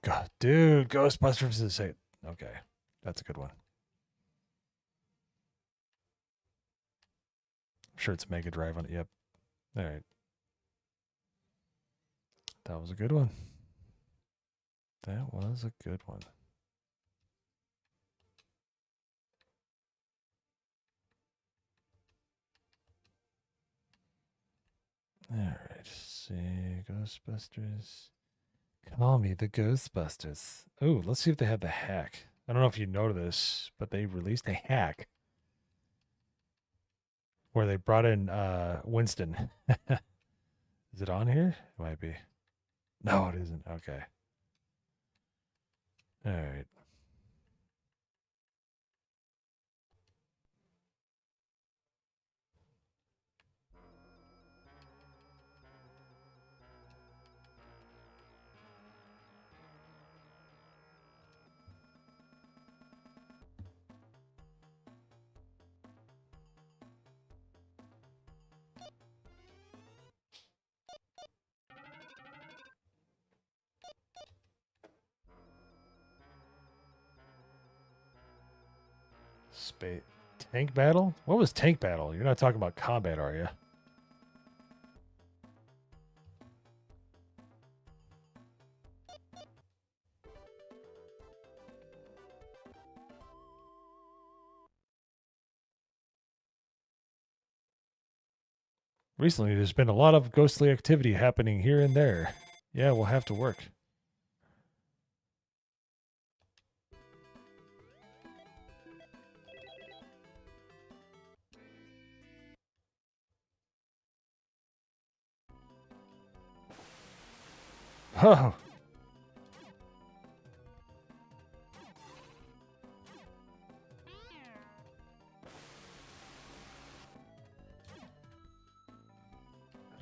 God, dude, Ghostbusters is it. Okay, that's a good one. I'm sure it's Mega Drive on it. Yep. All right. That was a good one. That was a good one. All right. See, Ghostbusters. Call me the Ghostbusters. Oh, let's see if they have the hack. I don't know if you know this, but they released a hack where they brought in Winston. Is it on here? It might be. No, it isn't. Okay. All right. Space tank battle? What was tank battle? You're not talking about combat, are you? Recently, there's been a lot of ghostly activity happening here and there. Yeah, we'll have to work. Oh. How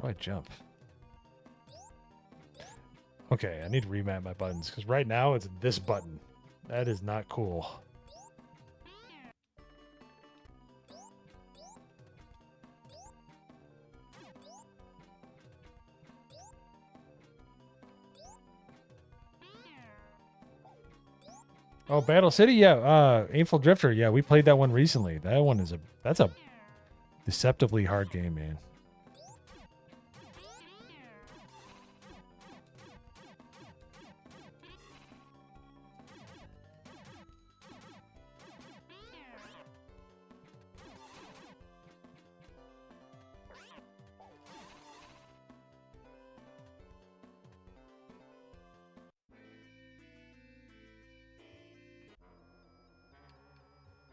do I jump? Okay, I need to remap my buttons because right now it's this button. That is not cool. Oh, Battle City, yeah. Aimful Drifter, yeah. We played that one recently. That one is that's a deceptively hard game, man.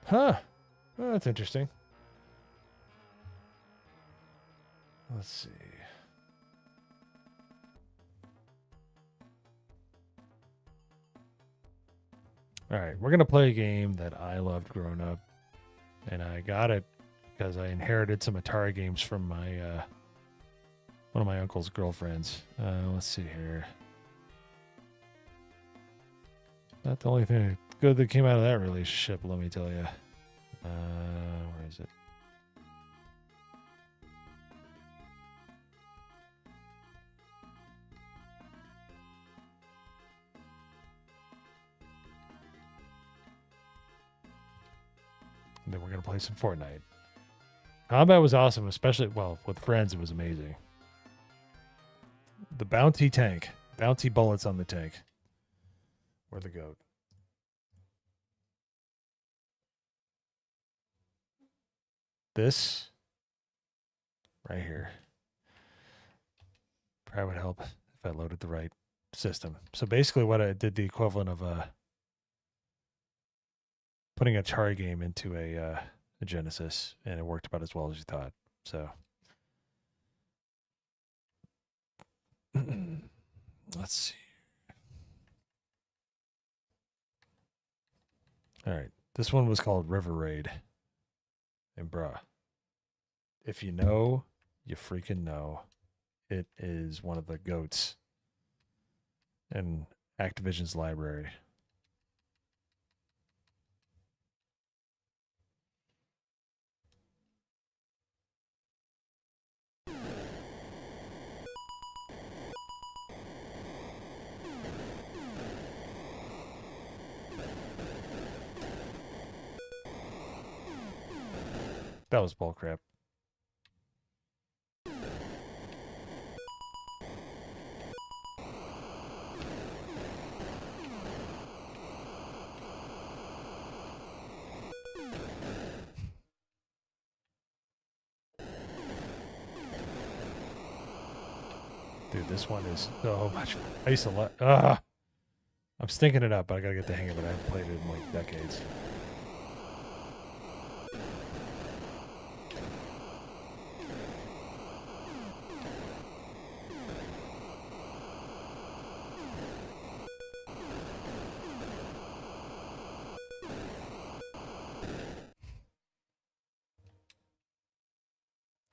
Huh. Well, that's interesting. Let's see. All right, we're going to play a game that I loved growing up. And I got it because I inherited some Atari games from my one of my uncle's girlfriends. Let's see here. Not the only thing good that came out of that relationship, let me tell you. Where is it? And then we're going to play some Fortnite. Combat was awesome, especially, well, with friends, it was amazing. The bounty tank. Bounty bullets on the tank. We're the goat. This right here probably would help if I loaded the right system. So basically what I did the equivalent of putting a Atari game into a Genesis, and it worked about as well as you thought. So let's see. All right. This one was called River Raid. And bruh, if you know, you freaking know. It is one of the GOATs in Activision's library. That was bullcrap. Dude, this one is so much. I used to let. I'm stinking it up, but I gotta get the hang of it. I haven't played it in like decades.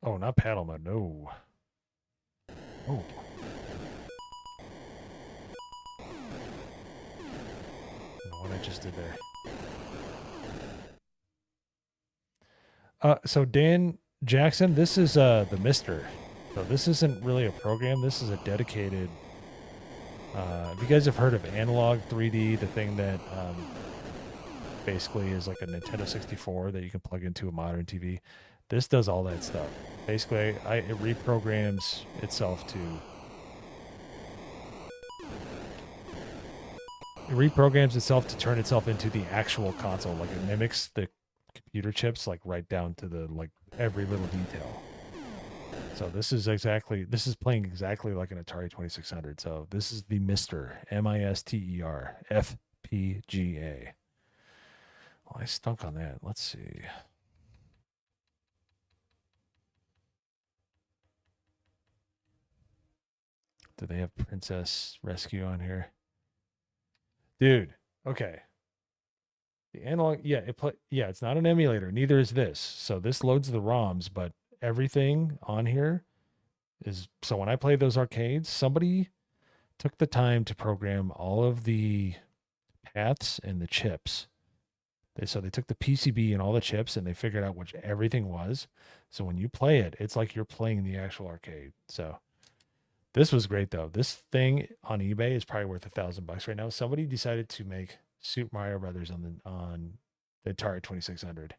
Oh, not paddle mode. No. Oh. What I just did there. So Dan Jackson, this is the Mister. So this isn't really a program. This is a dedicated. If you guys have heard of Analog 3D, the thing that basically is like a Nintendo 64 that you can plug into a modern TV. This does all that stuff. Basically, it reprograms itself to. It reprograms itself to turn itself into the actual console. Like it mimics the computer chips, like right down to the like every little detail. So this is playing exactly like an Atari 2600. So this is the Mister, MISTER FPGA. Well, I stunk on that. Let's see. Do they have Princess Rescue on here? Dude, okay. The analog, yeah, it's not an emulator. Neither is this. So this loads the ROMs, but everything on here is. So when I play those arcades, somebody took the time to program all of the paths and the chips. So they took the PCB and all the chips and they figured out which everything was. So when you play it, it's like you're playing the actual arcade. So this was great though. This thing on eBay is probably worth $1,000 right now. Somebody decided to make Super Mario Brothers on the Atari 2600.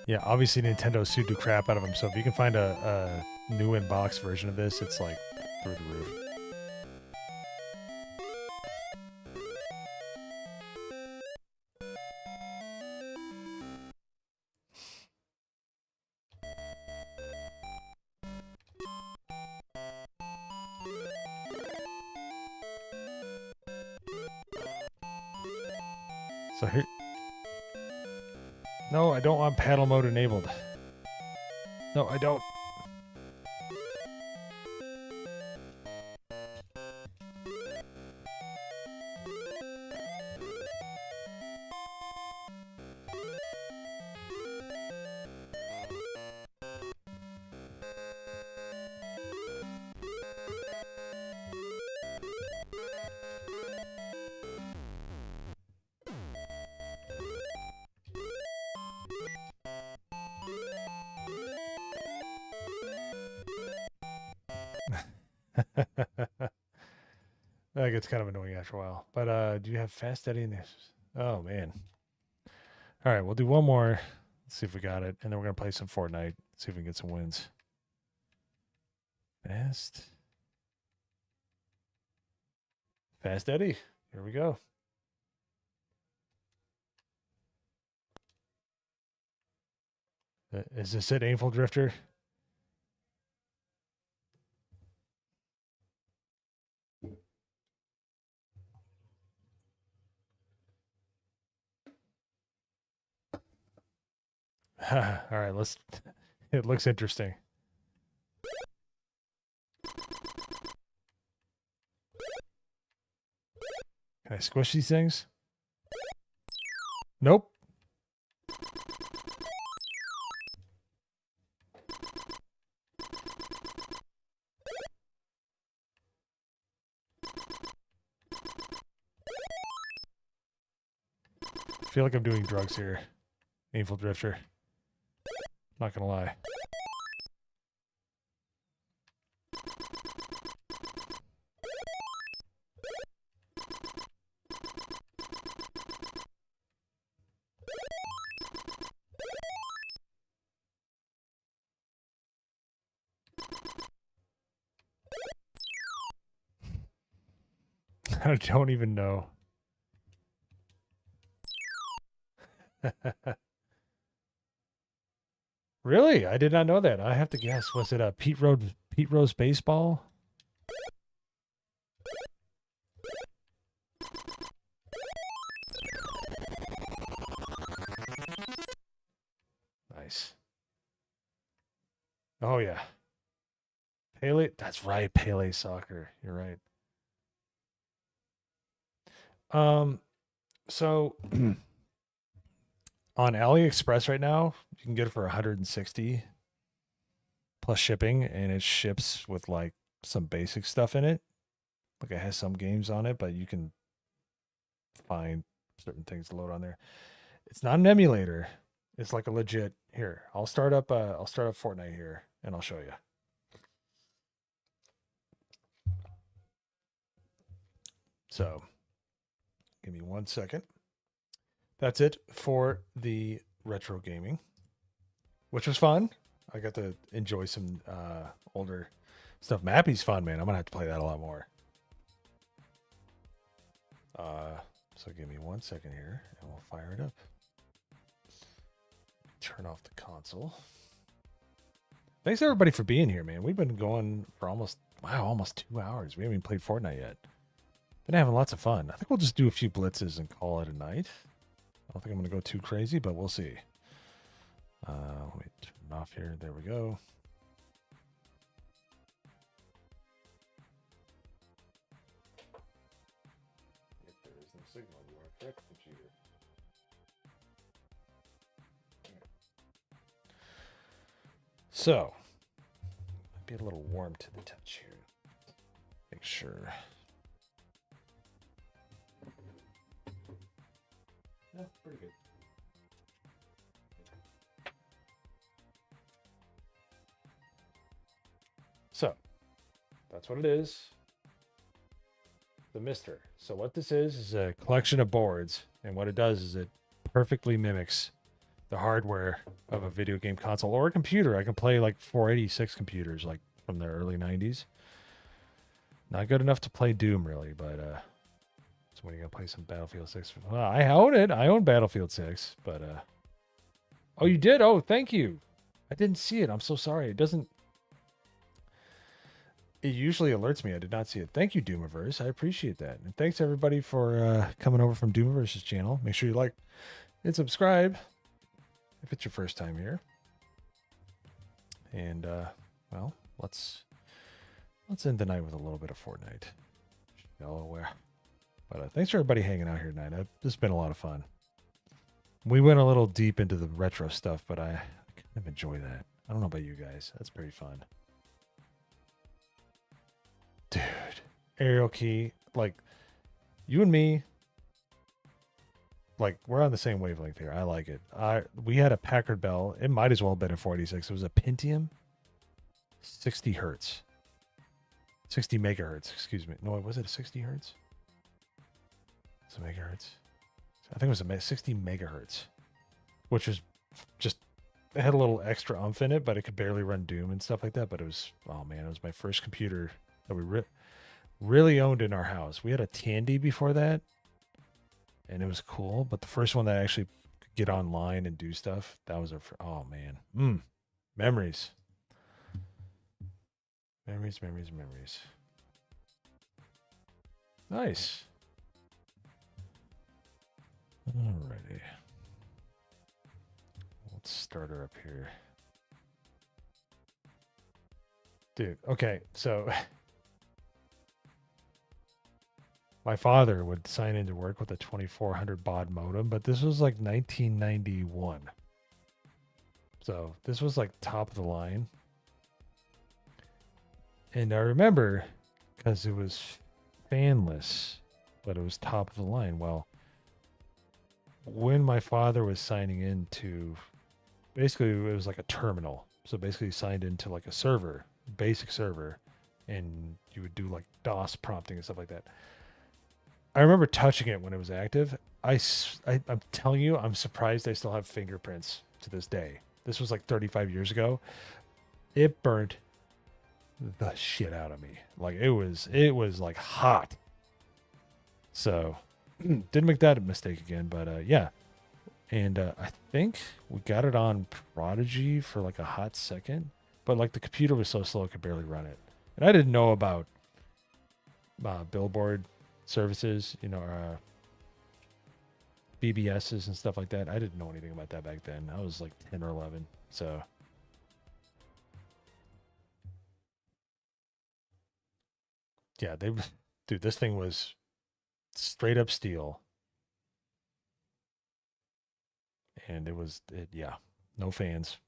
Yeah, obviously Nintendo sued the crap out of them. So if you can find a new in-box version of this, it's like through the roof. So here. No, I don't want paddle mode enabled. No, I don't. That gets kind of annoying after a while. But do you have fast Eddie in this? Oh man. All right, we'll do one more. Let's see if we got it. And then we're gonna play some Fortnite. See if we can get some wins. Fast Eddie. Here we go. Is this it, Aimful Drifter? All right, let's. It looks interesting. Can I squish these things? Nope. I feel like I'm doing drugs here. Aimful Drifter. Not gonna lie. I don't even know. Really? I did not know that. I have to guess. Was it a Pete Rose baseball? Nice. Oh yeah. Pele. That's right. Pele soccer. You're right. So on AliExpress right now, you can get it for 160 plus shipping, and it ships with like some basic stuff in it. Like it has some games on it, but you can find certain things to load on there. It's not an emulator. It's like a legit. Here, I'll start up Fortnite here, and I'll show you. So, give me 1 second. That's it for the retro gaming, which was fun. I got to enjoy some older stuff. Mappy's fun, man. I'm gonna have to play that a lot more. So give me 1 second here, and we'll fire it up. Turn off the console. Thanks everybody for being here, man. We've been going for almost 2 hours. We haven't even played Fortnite yet. Been having lots of fun. I think we'll just do a few blitzes and call it a night. I don't think I'm going to go too crazy, but we'll see. Let me turn it off here. There we go. If there is no signal, you are correct, computer. So, might be a little warm to the touch here. Make sure. Yeah, pretty good. So, that's what it is. The Mister. So what this is a collection of boards, and what it does is it perfectly mimics the hardware of a video game console or a computer. I can play like 486 computers, like from the early 90s. Not good enough to play Doom, really, but so when are you gonna play some Battlefield 6? Well, I own it. I own Battlefield 6, but oh, you did? Oh, thank you. I didn't see it. I'm so sorry. It doesn't. It usually alerts me. I did not see it. Thank you, Doomiverse. I appreciate that. And thanks everybody for coming over from Doomiverse's channel. Make sure you like and subscribe if it's your first time here. And well, let's end the night with a little bit of Fortnite. Delaware. But thanks for everybody hanging out here tonight. This has been a lot of fun. We went a little deep into the retro stuff, but I kind of enjoy that. I don't know about you guys. That's pretty fun. Dude, aerial key, like you and me, like we're on the same wavelength here. I like it. We had a Packard Bell. It might as well have been a 486. It was a Pentium, 60 hertz, 60 megahertz. Excuse me. No, was it a 60 hertz? It's a megahertz. I think it was a 60 megahertz, which was just it had a little extra oomph in it, but it could barely run Doom and stuff like that. But it was, oh man, it was my first computer that we really owned in our house. We had a Tandy before that, and it was cool. But the first one that actually could get online and do stuff, that was oh man, memories, memories. Nice. Alrighty. Let's start her up here. Dude, okay, so my father would sign into work with a 2400 baud modem, but this was like 1991. So this was like top of the line. And I remember, because it was fanless, but it was top of the line. Well, when my father was signing into, basically it was like a terminal. So basically he signed into like a server, basic server, and you would do like DOS prompting and stuff like that. I remember touching it when it was active. I'm telling you, I'm surprised I still have fingerprints to this day. This was like 35 years ago. It burnt the shit out of me. Like it was like hot. So didn't make that a mistake again, but yeah. And I think we got it on Prodigy for like a hot second, but like the computer was so slow I could barely run it. And I didn't know about billboard services, you know, BBSs and stuff like that. I didn't know anything about that back then. I was like 10 or 11. So yeah, dude, this thing was straight up steel. And yeah, no fans.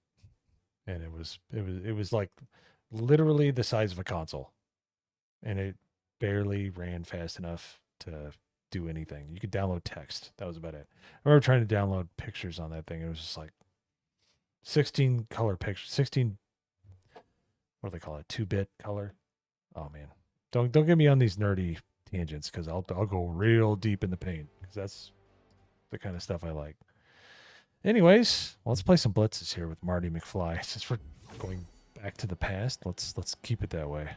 And it was like literally the size of a console. And it barely ran fast enough to do anything. You could download text. That was about it. I remember trying to download pictures on that thing. It was just like 16 color pictures, 16, what do they call it? 2-bit color. Oh man. Don't get me on these nerdy tangents, because I'll go real deep in the paint, because that's the kind of stuff I like. Anyways, let's play some blitzes here with Marty McFly. Since we're going back to the past, let's keep it that way.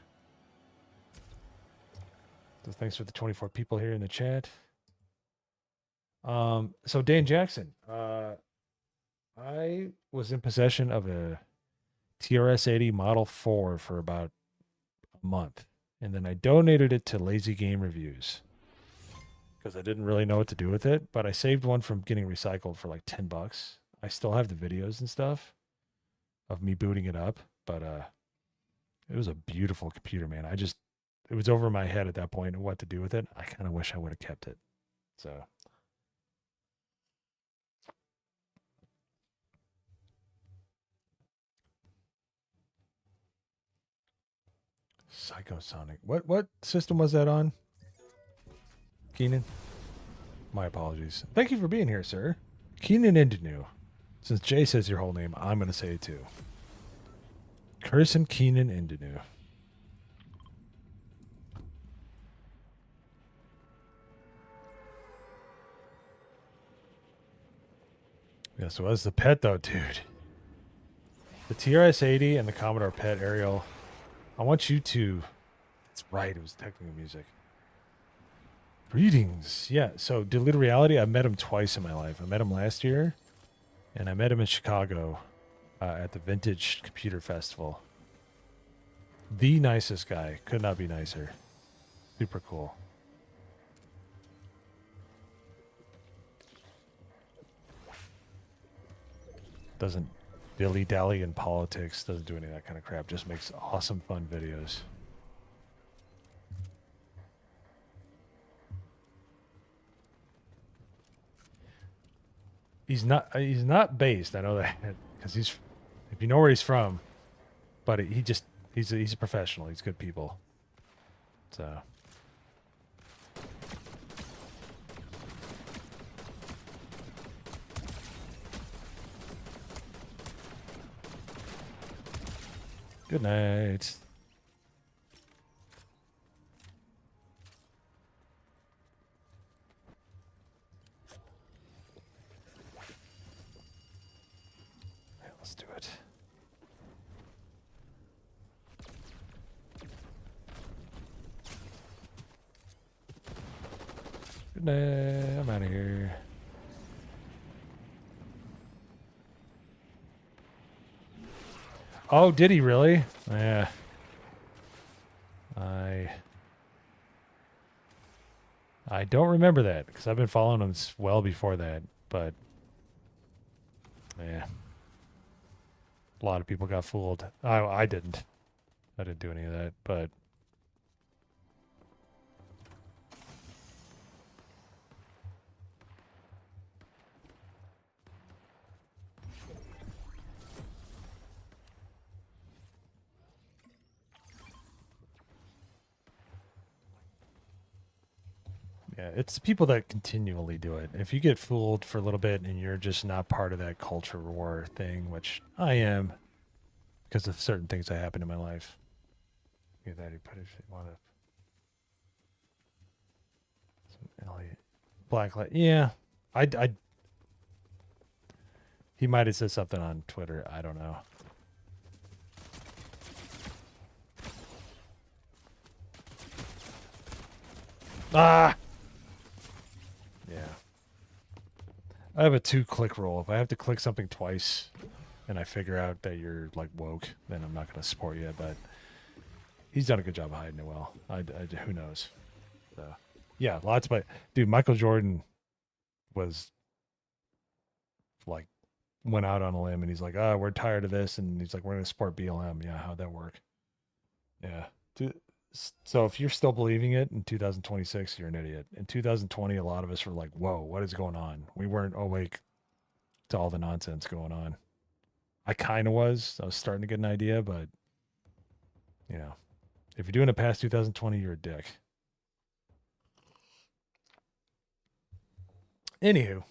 So thanks for the 24 people here in the chat. So Dan Jackson, I was in possession of a TRS-80 Model 4 for about a month, and then I donated it to Lazy Game Reviews because I didn't really know what to do with it, but I saved one from getting recycled for like $10. I still have the videos and stuff of me booting it up, but it was a beautiful computer, man. It was over my head at that point and what to do with it. I kind of wish I would have kept it. So Psychosonic. What system was that on? Keenan? My apologies. Thank you for being here, sir. Keenan Indenu. Since Jay says your whole name, I'm going to say it too. Kirsten Keenan Indenu. Yeah, so as the pet though, dude. The TRS-80 and the Commodore PET, Ariel. I want you to... That's right, it was technical music. Greetings. Yeah, so Diluted Reality, I've met him twice in my life. I met him last year, and I met him in Chicago at the Vintage Computer Festival. The nicest guy. Could not be nicer. Super cool. Doesn't dilly-dally in politics. Doesn't do any of that kind of crap. Just makes awesome, fun videos. He's not based. I know that because if you know where he's from, but he's a professional. He's good people. So good night. Let's do Nah, I'm out of here. Oh, did he really? Yeah. I don't remember that because I've been following him well before that, but yeah. A lot of people got fooled. I didn't. I didn't do any of that, but yeah, it's the people that continually do it. If you get fooled for a little bit and you're just not part of that culture war thing, which I am because of certain things that happened in my life. Get that he put if you want to. Black light. Yeah. I he might have said something on Twitter. I don't know. Ah. Yeah. I have a 2-click rule. If I have to click something twice and I figure out that you're like woke, then I'm not going to support you, but he's done a good job of hiding it well. Who knows? So, yeah, lots of dude, Michael Jordan was like went out on a limb and he's like, "Oh, we're tired of this," and he's like, "We're going to support BLM." Yeah, how'd that work? Yeah. So if you're still believing it in 2026, you're an idiot. In 2020, a lot of us were like, "Whoa, what is going on?" We weren't awake to all the nonsense going on. I kind of was. I was starting to get an idea, but you know, if you're doing it past 2020, you're a dick. Anywho,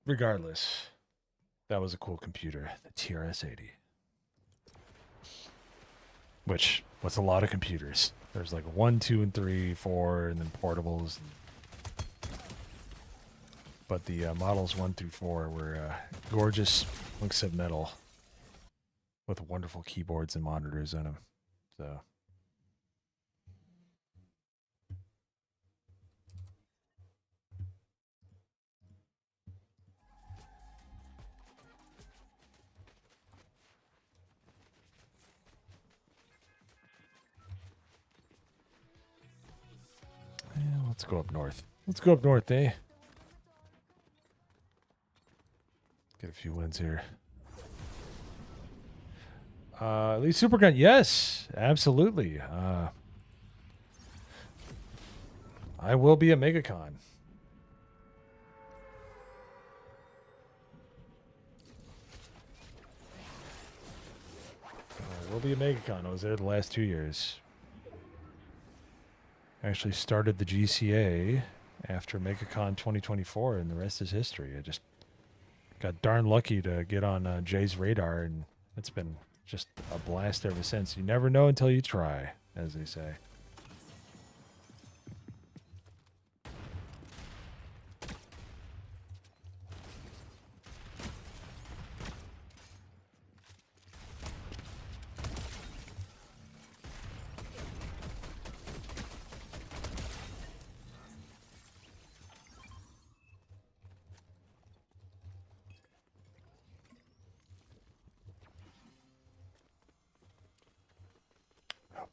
regardless, that was a cool computer, the TRS-80. Which was a lot of computers. There's like 1, 2, and 3, 4, and then portables. But the models 1 through 4 were gorgeous hunks of metal with wonderful keyboards and monitors in them. So. Yeah, let's go up north. Let's go up north, eh? Get a few wins here. At least Supergun, yes, absolutely. I will be at MegaCon. I will be at MegaCon. I was there the last 2 years. Actually started the GCA after MegaCon 2024, and the rest is history. I just got darn lucky to get on Jay's radar, and it's been just a blast ever since. You never know until you try, as they say.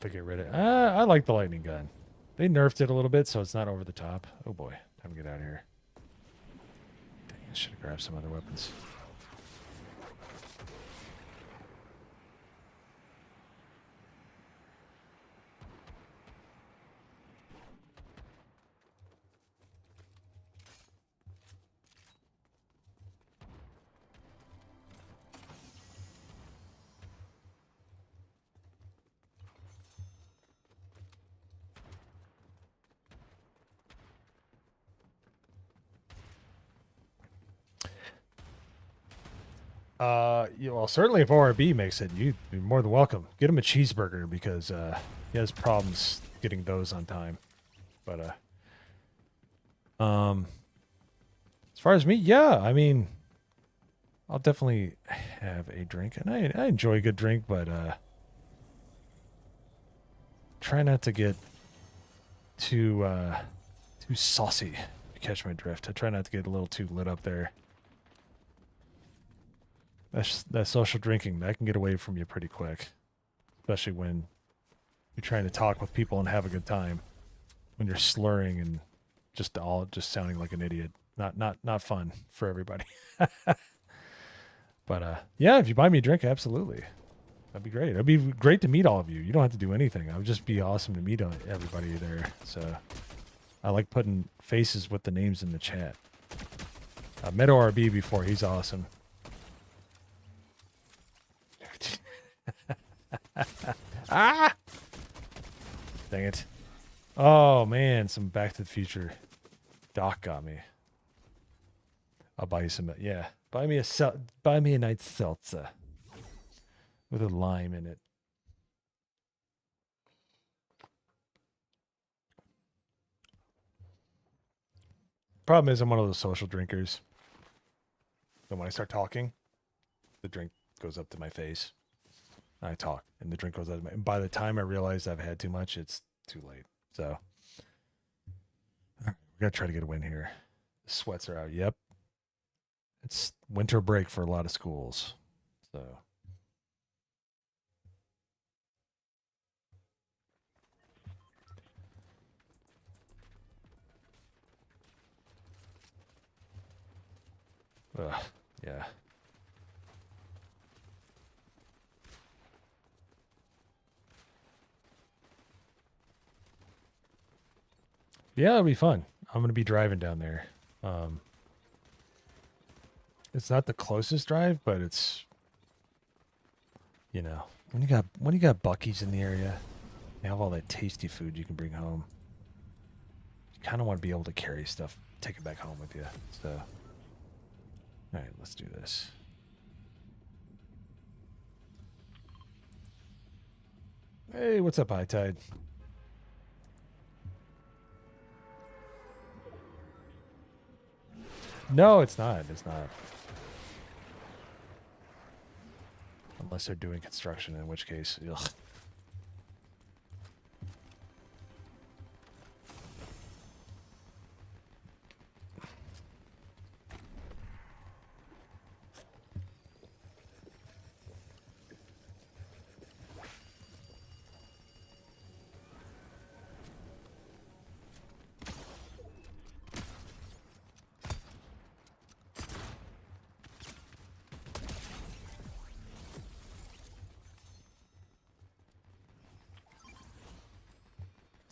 To get rid of I like the lightning gun. They nerfed it a little bit, so it's not over the top. Oh boy, time to get out of here. Dang, I should have grabbed some other weapons. Well, certainly if ORB makes it, you'd be more than welcome. Get him a cheeseburger because he has problems getting those on time. But as far as me, yeah, I mean, I'll definitely have a drink, and I enjoy a good drink, but try not to get too saucy. If you catch my drift. I try not to get a little too lit up there. That social drinking, that can get away from you pretty quick, especially when you're trying to talk with people and have a good time. When you're slurring and just sounding like an idiot, not fun for everybody. But yeah, if you buy me a drink, absolutely, that'd be great. It'd be great to meet all of you. You don't have to do anything. It would just be awesome to meet everybody there. So I like putting faces with the names in the chat. I met ORB before. He's awesome. Ah! Dang it. Oh, man. Some Back to the Future. Doc got me. I'll buy you some. Yeah. Buy me a nice seltzer. With a lime in it. Problem is, I'm one of those social drinkers. And when I start talking, the drink goes up to my face. I talk, and the drink goes out of my... And by the time I realize I've had too much, it's too late. So, we gotta try to get a win here. The sweats are out. Yep. It's winter break for a lot of schools. So... yeah. Yeah, it'll be fun. I'm going to be driving down there. It's not the closest drive, but it's, you know, when you got Buc-ee's in the area, you have all that tasty food you can bring home. You kind of want to be able to carry stuff, take it back home with you. So, all right, let's do this. Hey, what's up, High Tide? No, it's not. It's not. Unless they're doing construction, in which case, ugh.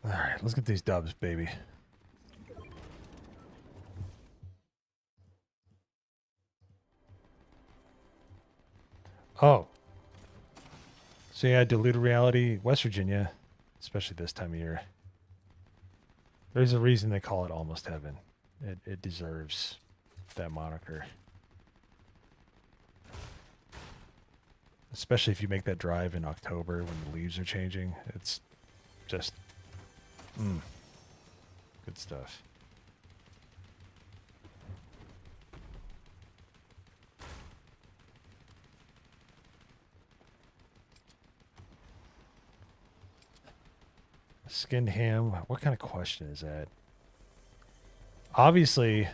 Alright, let's get these dubs, baby. Oh. So yeah, diluted reality, West Virginia, especially this time of year. There's a reason they call it almost heaven. It deserves that moniker. Especially if you make that drive in October when the leaves are changing. It's just... good stuff. Skinned ham. What kind of question is that? Obviously, if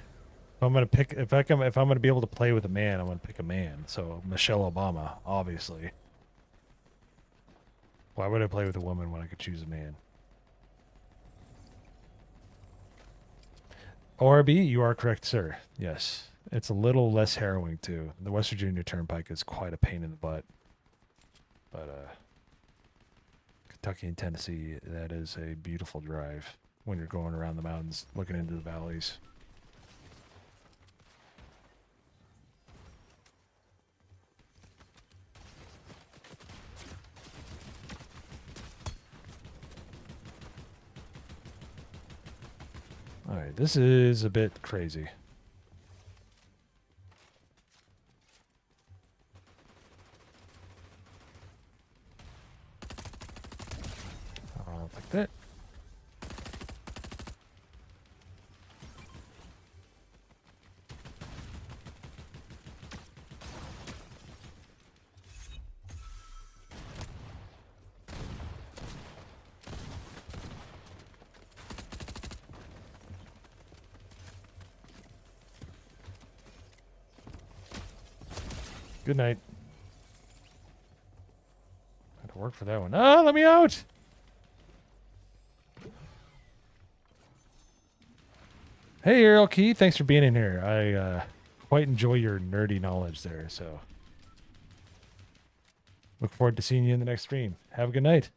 I'm gonna pick, if I'm gonna be able to play with a man, I'm gonna pick a man. So Michelle Obama, obviously. Why would I play with a woman when I could choose a man? ORB, you are correct, sir. Yes. It's a little less harrowing, too. The West Virginia Turnpike is quite a pain in the butt. But, Kentucky and Tennessee, that is a beautiful drive when you're going around the mountains, looking into the valleys. Alright, this is a bit crazy. Like that. Good night. Had to work for that one. Ah, let me out! Hey, Ariel Key, thanks for being in here. I quite enjoy your nerdy knowledge there, so look forward to seeing you in the next stream. Have a good night.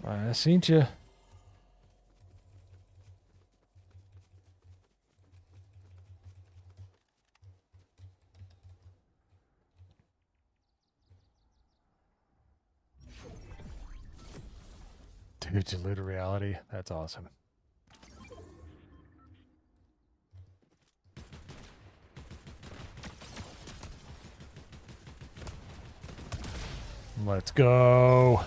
I seen you. Dude, diluted reality. That's awesome. Let's go.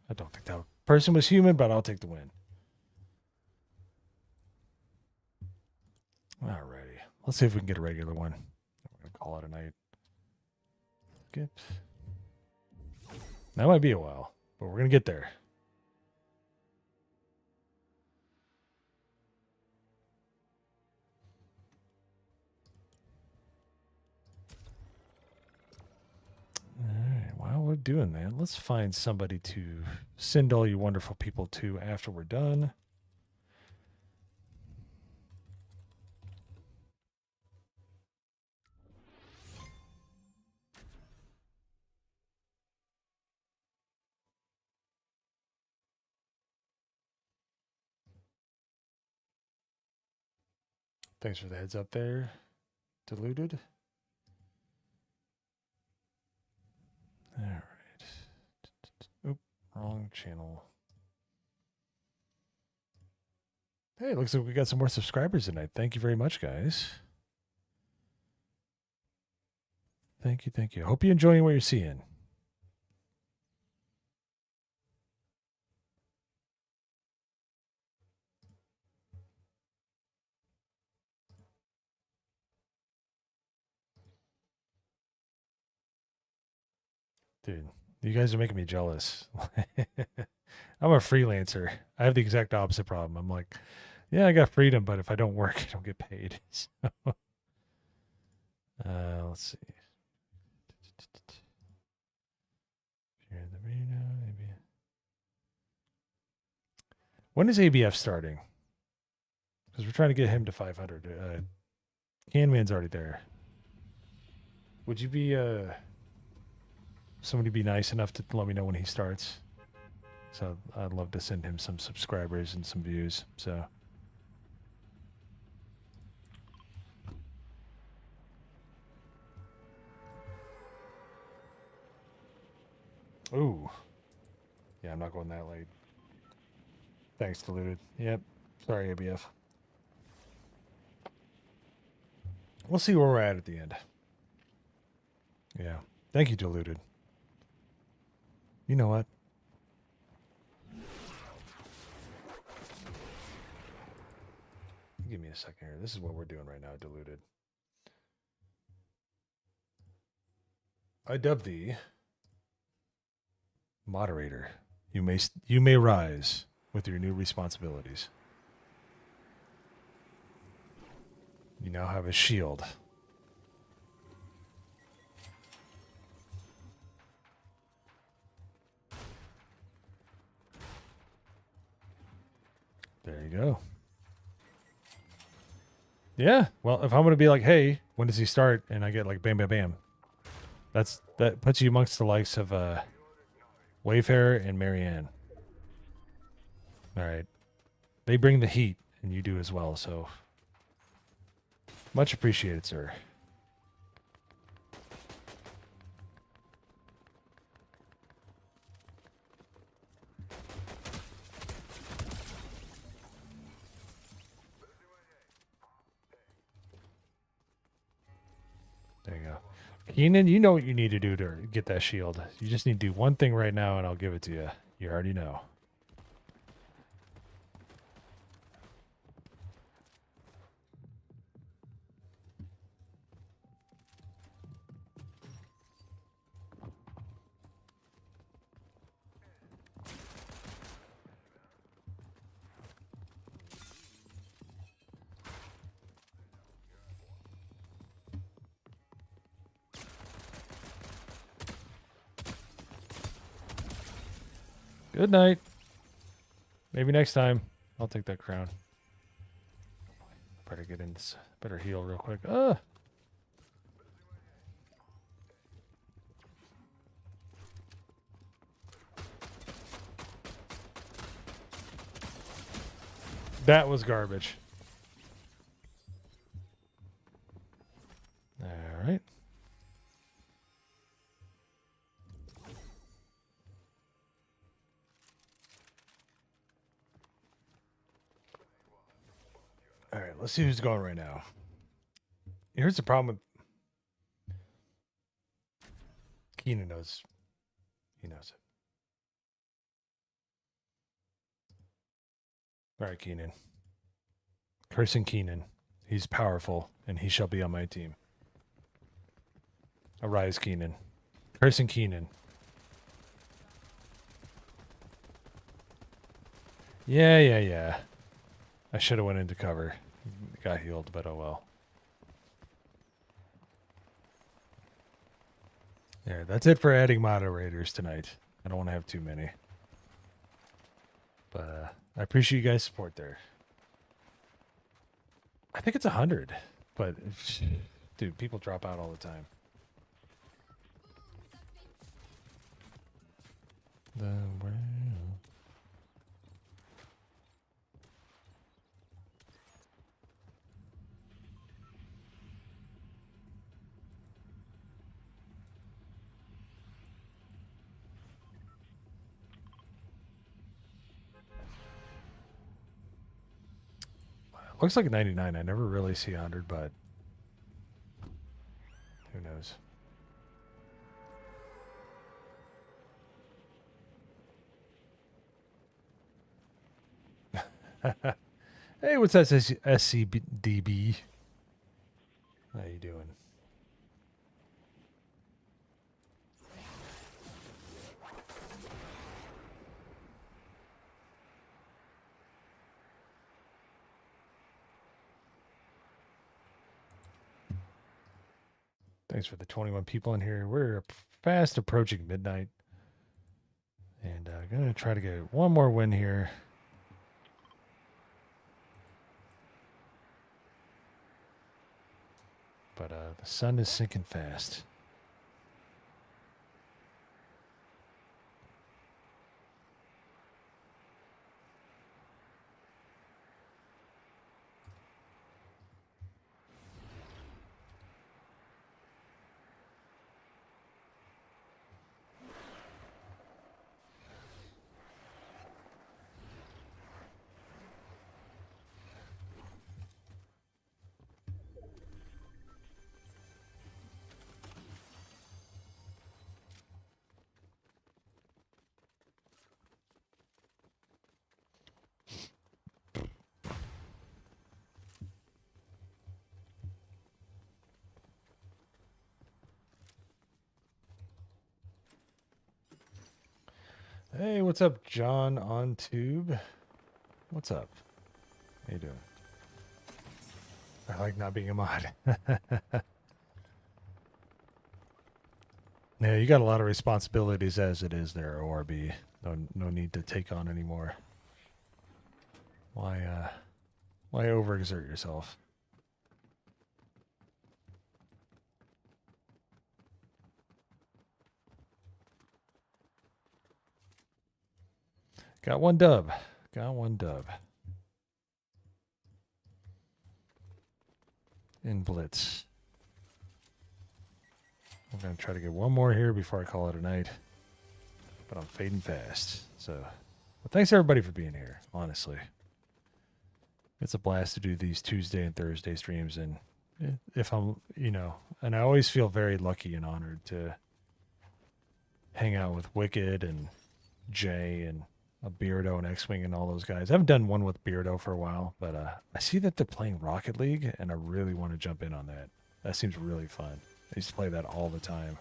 I don't think that person was human, but I'll take the win. Alrighty. Let's see if we can get a regular one. We're going to call it a night. Skip. That might be a while, but we're going to get there. Alright, while we're doing that, let's find somebody to send all you wonderful people to after we're done. Thanks for the heads up there. Diluted. All right. Oop, wrong channel. Hey, looks like we got some more subscribers tonight. Thank you very much, guys. Thank you, thank you. Hope you're enjoying what you're seeing. Dude, you guys are making me jealous. I'm a freelancer. I have the exact opposite problem. I'm like, yeah, I got freedom, but if I don't work, I don't get paid. So, let's see. Maybe. When is ABF starting? Because we're trying to get him to 500. Canman's already there. Would you be somebody be nice enough to let me know when he starts? So I'd love to send him some subscribers and some views. So. Ooh. Yeah, I'm not going that late. Thanks, Diluted. Yep. Sorry, ABF. We'll see where we're at the end. Yeah. Thank you, Diluted. You know what? Give me a second here. This is what we're doing right now, Diluted. I dub thee moderator. You may rise with your new responsibilities. You now have a shield. There you go. Yeah. Well, if I'm going to be like, hey, when does he start? And I get like bam, bam, bam. That puts you amongst the likes of Wayfarer and Marianne. All right. They bring the heat, and you do as well, so much appreciated, sir. Keenan, you know what you need to do to get that shield. You just need to do one thing right now, and I'll give it to you. You already know. Good night. Maybe next time. I'll take that crown. Better get in this. Better heal real quick. That was garbage. All right. All right, let's see who's going right now. Here's the problem with Keenan knows. He knows it. All right, Keenan. Cursing Keenan. He's powerful, and he shall be on my team. Arise, Keenan. Cursing Keenan. Yeah. I should have went into cover. Got healed, but oh well. There, that's it for adding moderators tonight. I don't want to have too many. But I appreciate you guys' support there. I think it's 100, but dude, people drop out all the time. Looks like a 99. I never really see 100, but who knows? Hey, what's that SCDB? How you doing? Thanks for the 21 people in here. We're fast approaching midnight. And I'm going to try to get one more win here. But the sun is sinking fast. Hey, what's up, John on Tube? What's up? How you doing? I like not being a mod. Yeah, you got a lot of responsibilities as it is there, ORB. No need to take on any more. Why overexert yourself? Got one dub. In Blitz. I'm going to try to get one more here before I call it a night. But I'm fading fast. So, well, thanks everybody for being here, honestly. It's a blast to do these Tuesday and Thursday streams, and if I'm, you know, and I always feel very lucky and honored to hang out with Wicked and Jay and a Beardo and X-Wing and all those guys. I haven't done one with Beardo for a while, but I see that they're playing Rocket League, and I really want to jump in on that. That seems really fun. I used to play that all the time.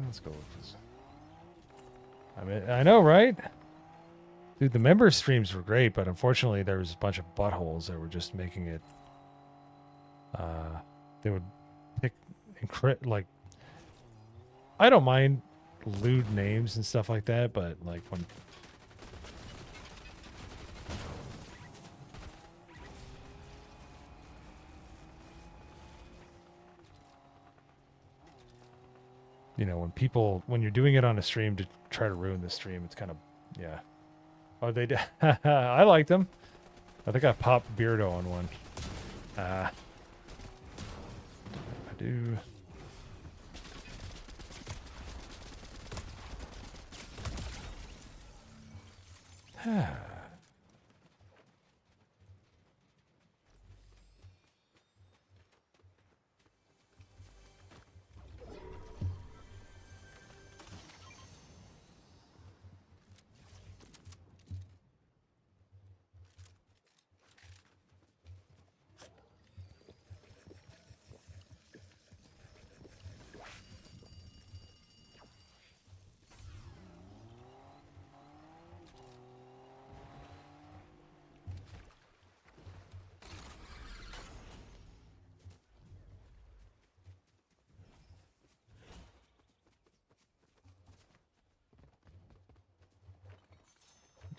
Let's go with this. I mean, I know, right? Dude, the member streams were great, but unfortunately there was a bunch of buttholes that were just making it, they would pick, like, I don't mind lewd names and stuff like that, but like when, you know, when you're doing it on a stream to try to ruin the stream, it's kind of, yeah. Oh, they did. I liked them. I think I popped Beardo on one. I do.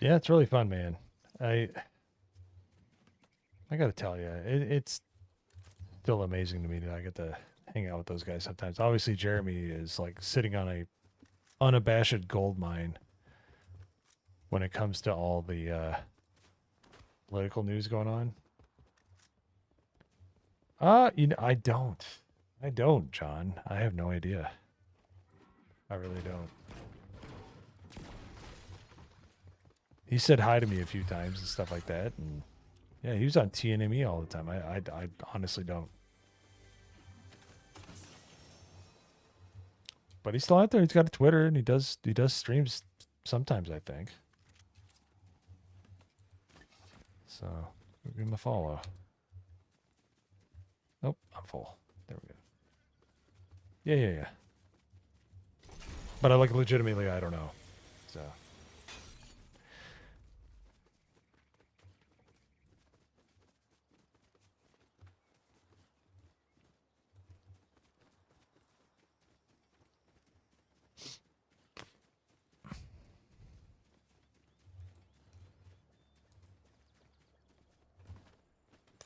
Yeah, it's really fun, man. I got to tell you, it's still amazing to me that I get to hang out with those guys sometimes. Obviously, Jeremy is like sitting on a unabashed gold mine when it comes to all the political news going on. You know, I don't, John. I have no idea. I really don't. He said hi to me a few times and stuff like that, and yeah, he was on TNME all the time. I honestly don't. But he's still out there. He's got a Twitter and he does streams sometimes, I think. So give him a follow. Nope, I'm full. There we go. Yeah. But I like legitimately, I don't know. So.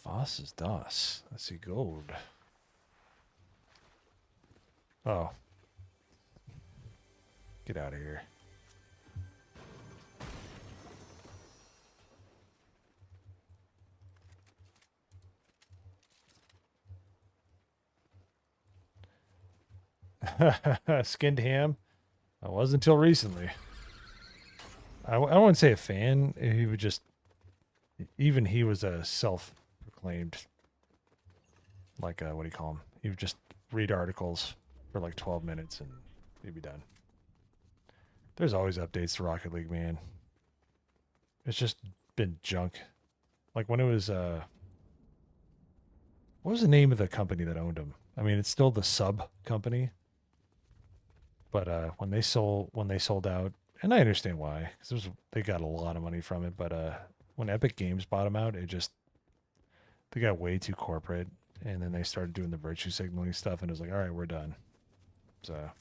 Was ist das? I see gold. Oh. Get out of here. Skinned ham? I was until recently. I wouldn't say a fan. He would just... Even he was a self-proclaimed... Like, what do you call him? He would just read articles for like 12 minutes and he'd be done. There's always updates to Rocket League, man. It's just been junk. Like when it was... What was the name of the company that owned them? I mean, it's still the sub company. But when they sold out, and I understand why, because they got a lot of money from it. But when Epic Games bought them out, they got way too corporate, and then they started doing the virtue signaling stuff, and it was like, all right, we're done. So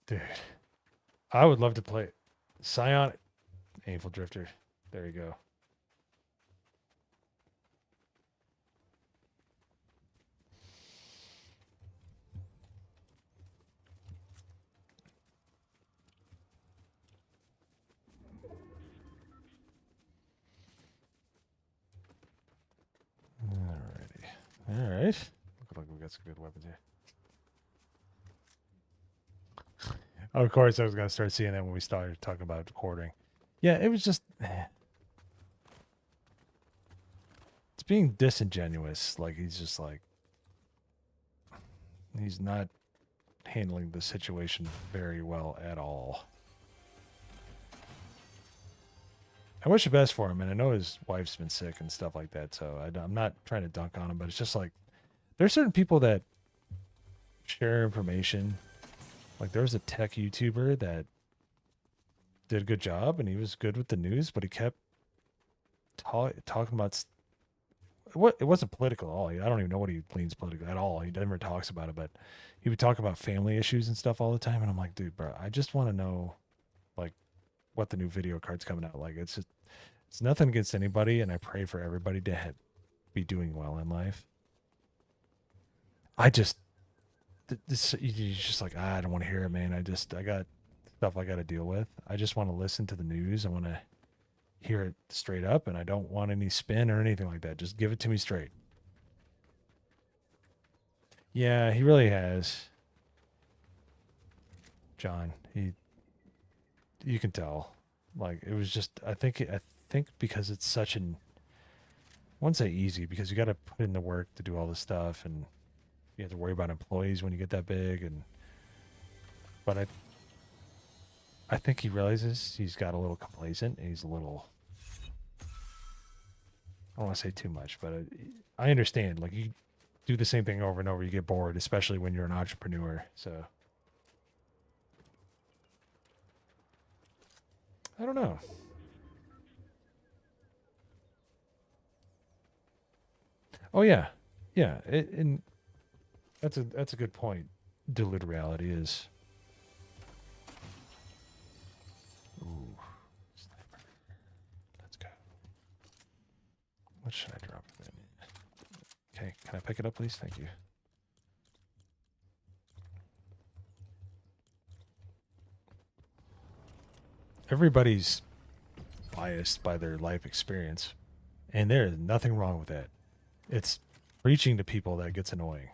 Dude, I would love to play Psionic Painful Drifter. There you go. Alrighty. Alright. Look like we got some good weapons here. Of course, I was going to start seeing that when we started talking about quartering. Yeah, it was just... It's being disingenuous. Like, he's just like... He's not handling the situation very well at all. I wish the best for him, and I know his wife's been sick and stuff like that, so I'm not trying to dunk on him, but it's just like... There's certain people that share information. Like, there was a tech YouTuber that did a good job, and he was good with the news, but he kept talking about... It wasn't political at all. I don't even know what he leans political at all. He never talks about it, but he would talk about family issues and stuff all the time, and I'm like, dude, bro, I just want to know, like, what the new video card's coming out. Like, it's nothing against anybody, and I pray for everybody to be doing well in life. I just... you're just like, I don't want to hear it, man. I got stuff I got to deal with. I just want to listen to the news. I want to hear it straight up, and I don't want any spin or anything like that. Just give it to me straight. Yeah, he really has. John, you can tell. Like, it was just, I think because it's such I wouldn't say easy, because you got to put in the work to do all this stuff, and you have to worry about employees when you get that big, but I think he realizes he's got a little complacent, and he's a little, I don't want to say too much, but I understand. Like, you do the same thing over and over, you get bored, especially when you're an entrepreneur. So I don't know. Oh yeah, yeah. And that's a good point. Diluted reality is. Ooh, sniper. Let's go. What should I drop then? Okay, can I pick it up, please? Thank you. Everybody's biased by their life experience, and there is nothing wrong with that. It's preaching to people that gets annoying.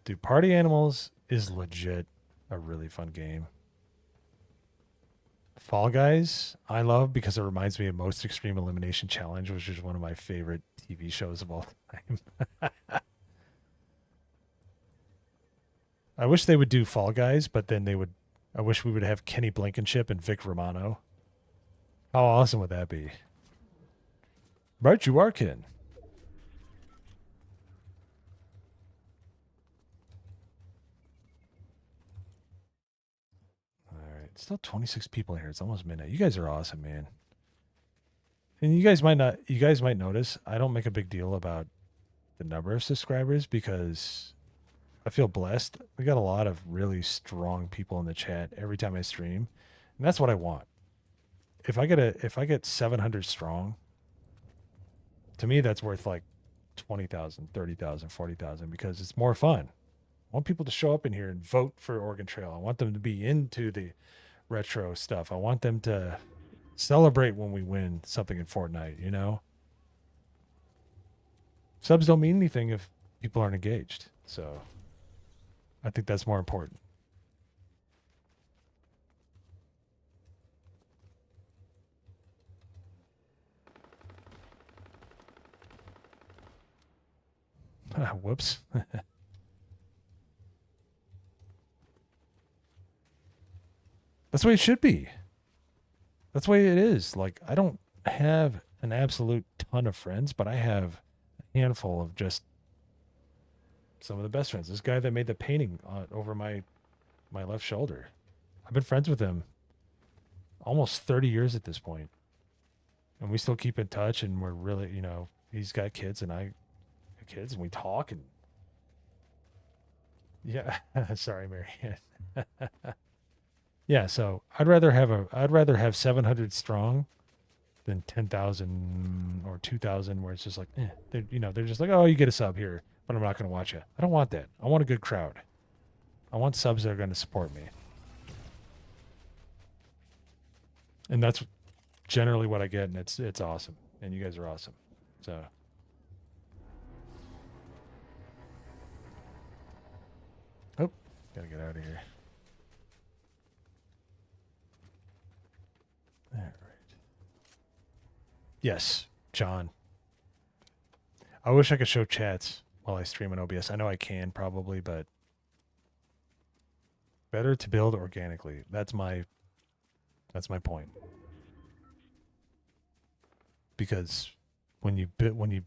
Dude, Party Animals is legit a really fun game. Fall Guys, I love because it reminds me of Most Extreme Elimination Challenge, which is one of my favorite TV shows of all time. I wish they would do Fall Guys, but then I wish we would have Kenny Blankenship and Vic Romano. How awesome would that be? Right, you are, Ken. Still 26 people here. It's almost midnight. You guys are awesome, man. And you guys might notice I don't make a big deal about the number of subscribers because I feel blessed. We got a lot of really strong people in the chat every time I stream. And that's what I want. If I get 700 strong, to me that's worth like 20,000, 30,000, 40,000 because it's more fun. I want people to show up in here and vote for Oregon Trail. I want them to be into the retro stuff. I want them to celebrate when we win something in Fortnite, you know? Subs don't mean anything if people aren't engaged. So I think that's more important. Whoops. That's the way it should be. That's the way it is. Like, I don't have an absolute ton of friends, but I have a handful of just some of the best friends. This guy that made the painting over my left shoulder. I've been friends with him almost 30 years at this point. And we still keep in touch, and we're really, you know, he's got kids and I kids and we talk and yeah. Sorry, Marianne. Yeah, so I'd rather have 700 strong than 10,000 or 2,000 where it's just like, they're just like, oh, you get a sub here, but I'm not going to watch it. I don't want that. I want a good crowd. I want subs that are going to support me. And that's generally what I get, and it's awesome. And you guys are awesome. So oh, gotta get out of here. All right. Yes, John. I wish I could show chats while I stream on OBS. I know I can probably, but better to build organically. That's my point. Because when you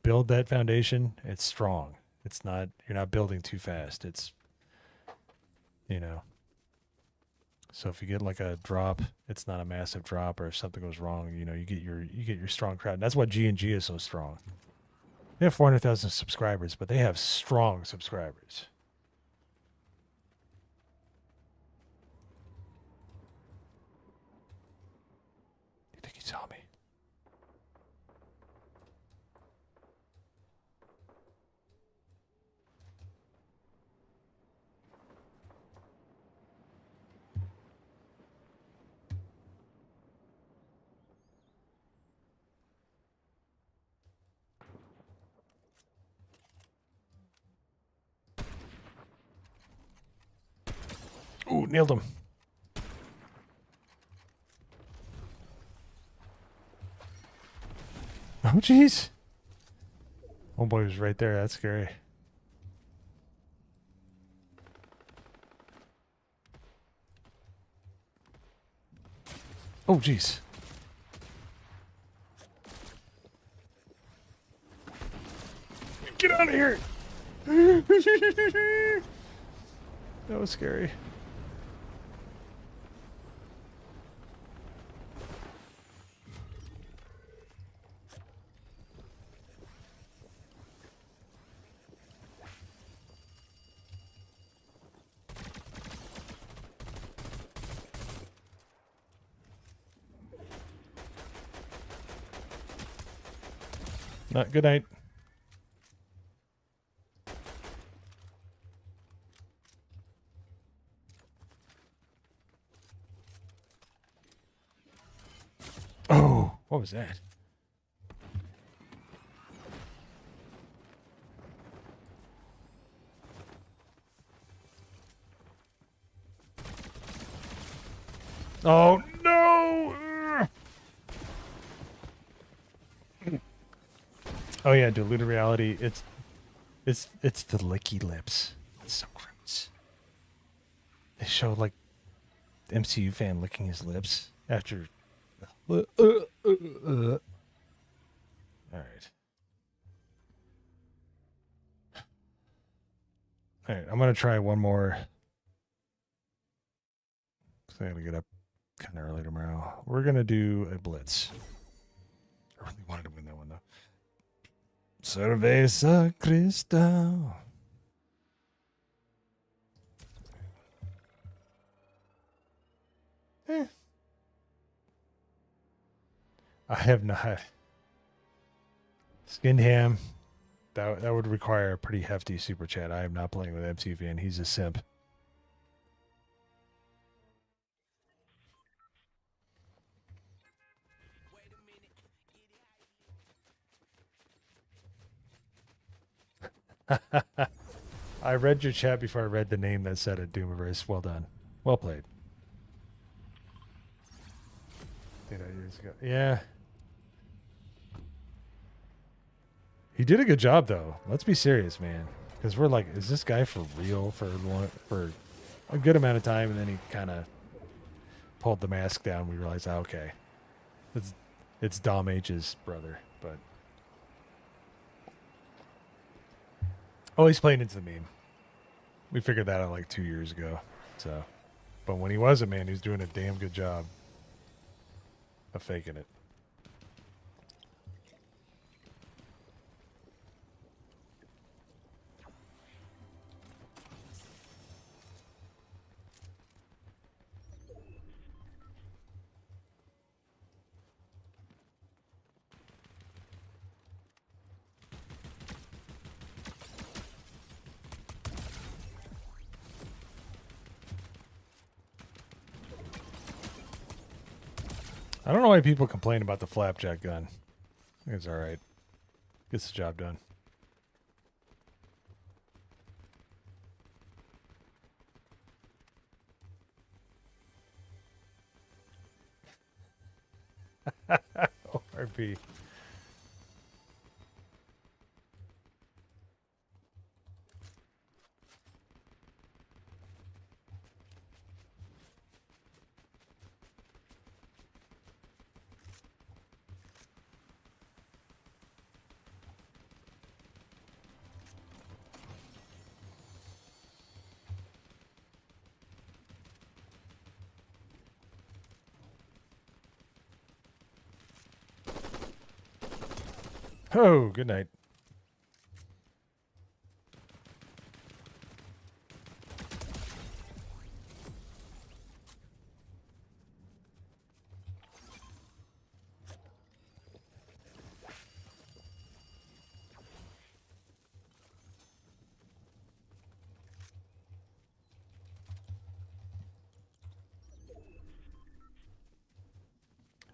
build that foundation, it's strong. It's not, you're not building too fast. It's, so if you get like a drop, it's not a massive drop, or if something goes wrong, you get your strong crowd. And that's why G&G is so strong. They have 400,000 subscribers, but they have strong subscribers. You think he saw me? Ooh, nailed him. Oh, jeez. Oh boy, was right there. That's scary. Oh, jeez. Get out of here. That was scary. Good night. Oh, what was that? Oh no! Oh yeah, diluted reality. It's the licky lips. It's so gross. They show like the MCU fan licking his lips after. All right. All right, I'm gonna try one more. I gotta get up kind of early tomorrow. We're gonna do a blitz. I really wanted to win that one though. Cerveza Cristal. I have not. Skinned ham. That would require a pretty hefty super chat. I am not playing with MCVN. He's a simp. I read your chat before I read the name that said it, Doomiverse. Well done. Well played. 8 years ago. Yeah. He did a good job, though. Let's be serious, man. Because we're like, is this guy for real for a good amount of time? And then he kind of pulled the mask down. We realized, oh, okay. It's Dom H's brother, but... Oh, he's playing into the meme. We figured that out like 2 years ago. So, but when he wasn't, man, he was doing a damn good job of faking it. I don't know why people complain about the flapjack gun. I think it's alright. Gets the job done. ORB. Oh, good night.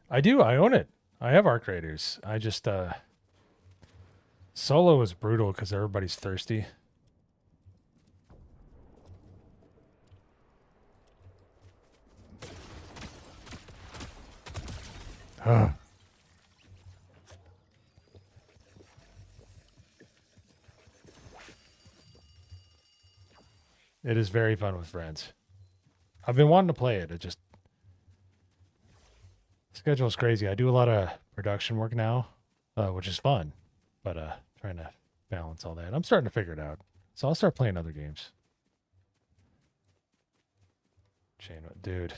I do. I own it. I have Arc Raiders. I just, solo is brutal because everybody's thirsty. It is very fun with friends. I've been wanting to play it. It just schedule's crazy. I do a lot of production work now, which is fun, but trying to balance all that. I'm starting to figure it out, so I'll start playing other games. Chain, dude.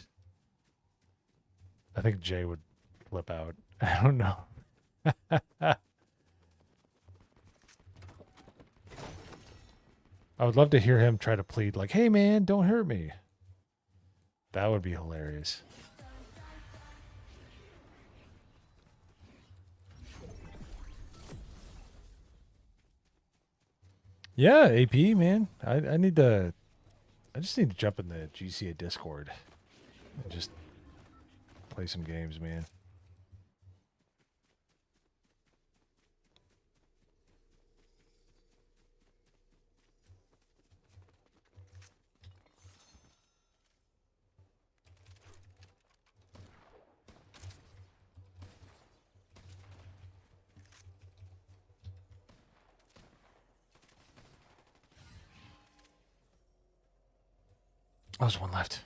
I think Jay would flip out. I don't know. I would love to hear him try to plead like, hey man, don't hurt me. That would be hilarious. Yeah, AP, man. I just need to jump in the GCA Discord and just play some games, man. Oh, there's one left.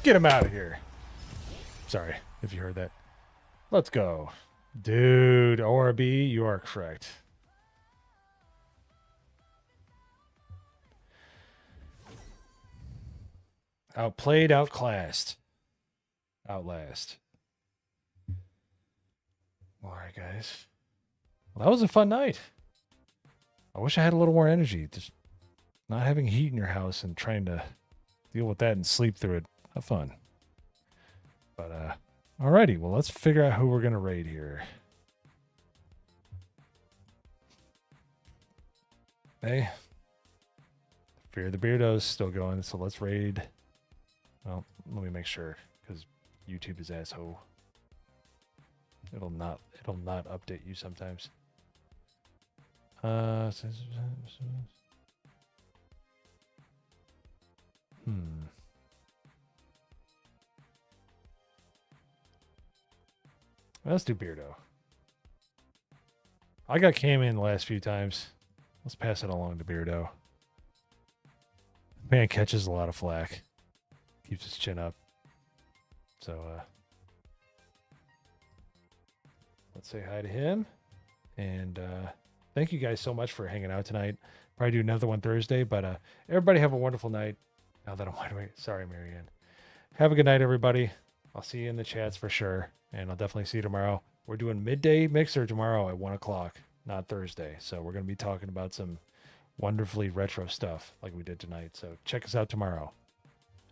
Get him out of here. Sorry if you heard that. Let's go. Dude, ORB, you are correct. Outplayed, outclassed. Outlast. All right, guys. Well, that was a fun night. I wish I had a little more energy. Just not having heat in your house and trying to deal with that and sleep through it. Not fun. But, alrighty. Well, let's figure out who we're going to raid here. Hey. Fear the Beardo's still going, so let's raid. Well, let me make sure, because YouTube is asshole. It'll not update you sometimes. Let's do Beardo. I got cam in the last few times. Let's pass it along to Beardo. Man catches a lot of flack. Keeps his chin up. So, let's say hi to him. And thank you guys so much for hanging out tonight. Probably do another one Thursday, but everybody have a wonderful night. Now that I'm wide awake. Sorry, Marianne. Have a good night, everybody. I'll see you in the chats for sure. And I'll definitely see you tomorrow. We're doing midday mixer tomorrow at 1 o'clock. not Thursday. So we're going to be talking about some wonderfully retro stuff like we did tonight. So check us out tomorrow.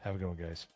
Have a good one, guys.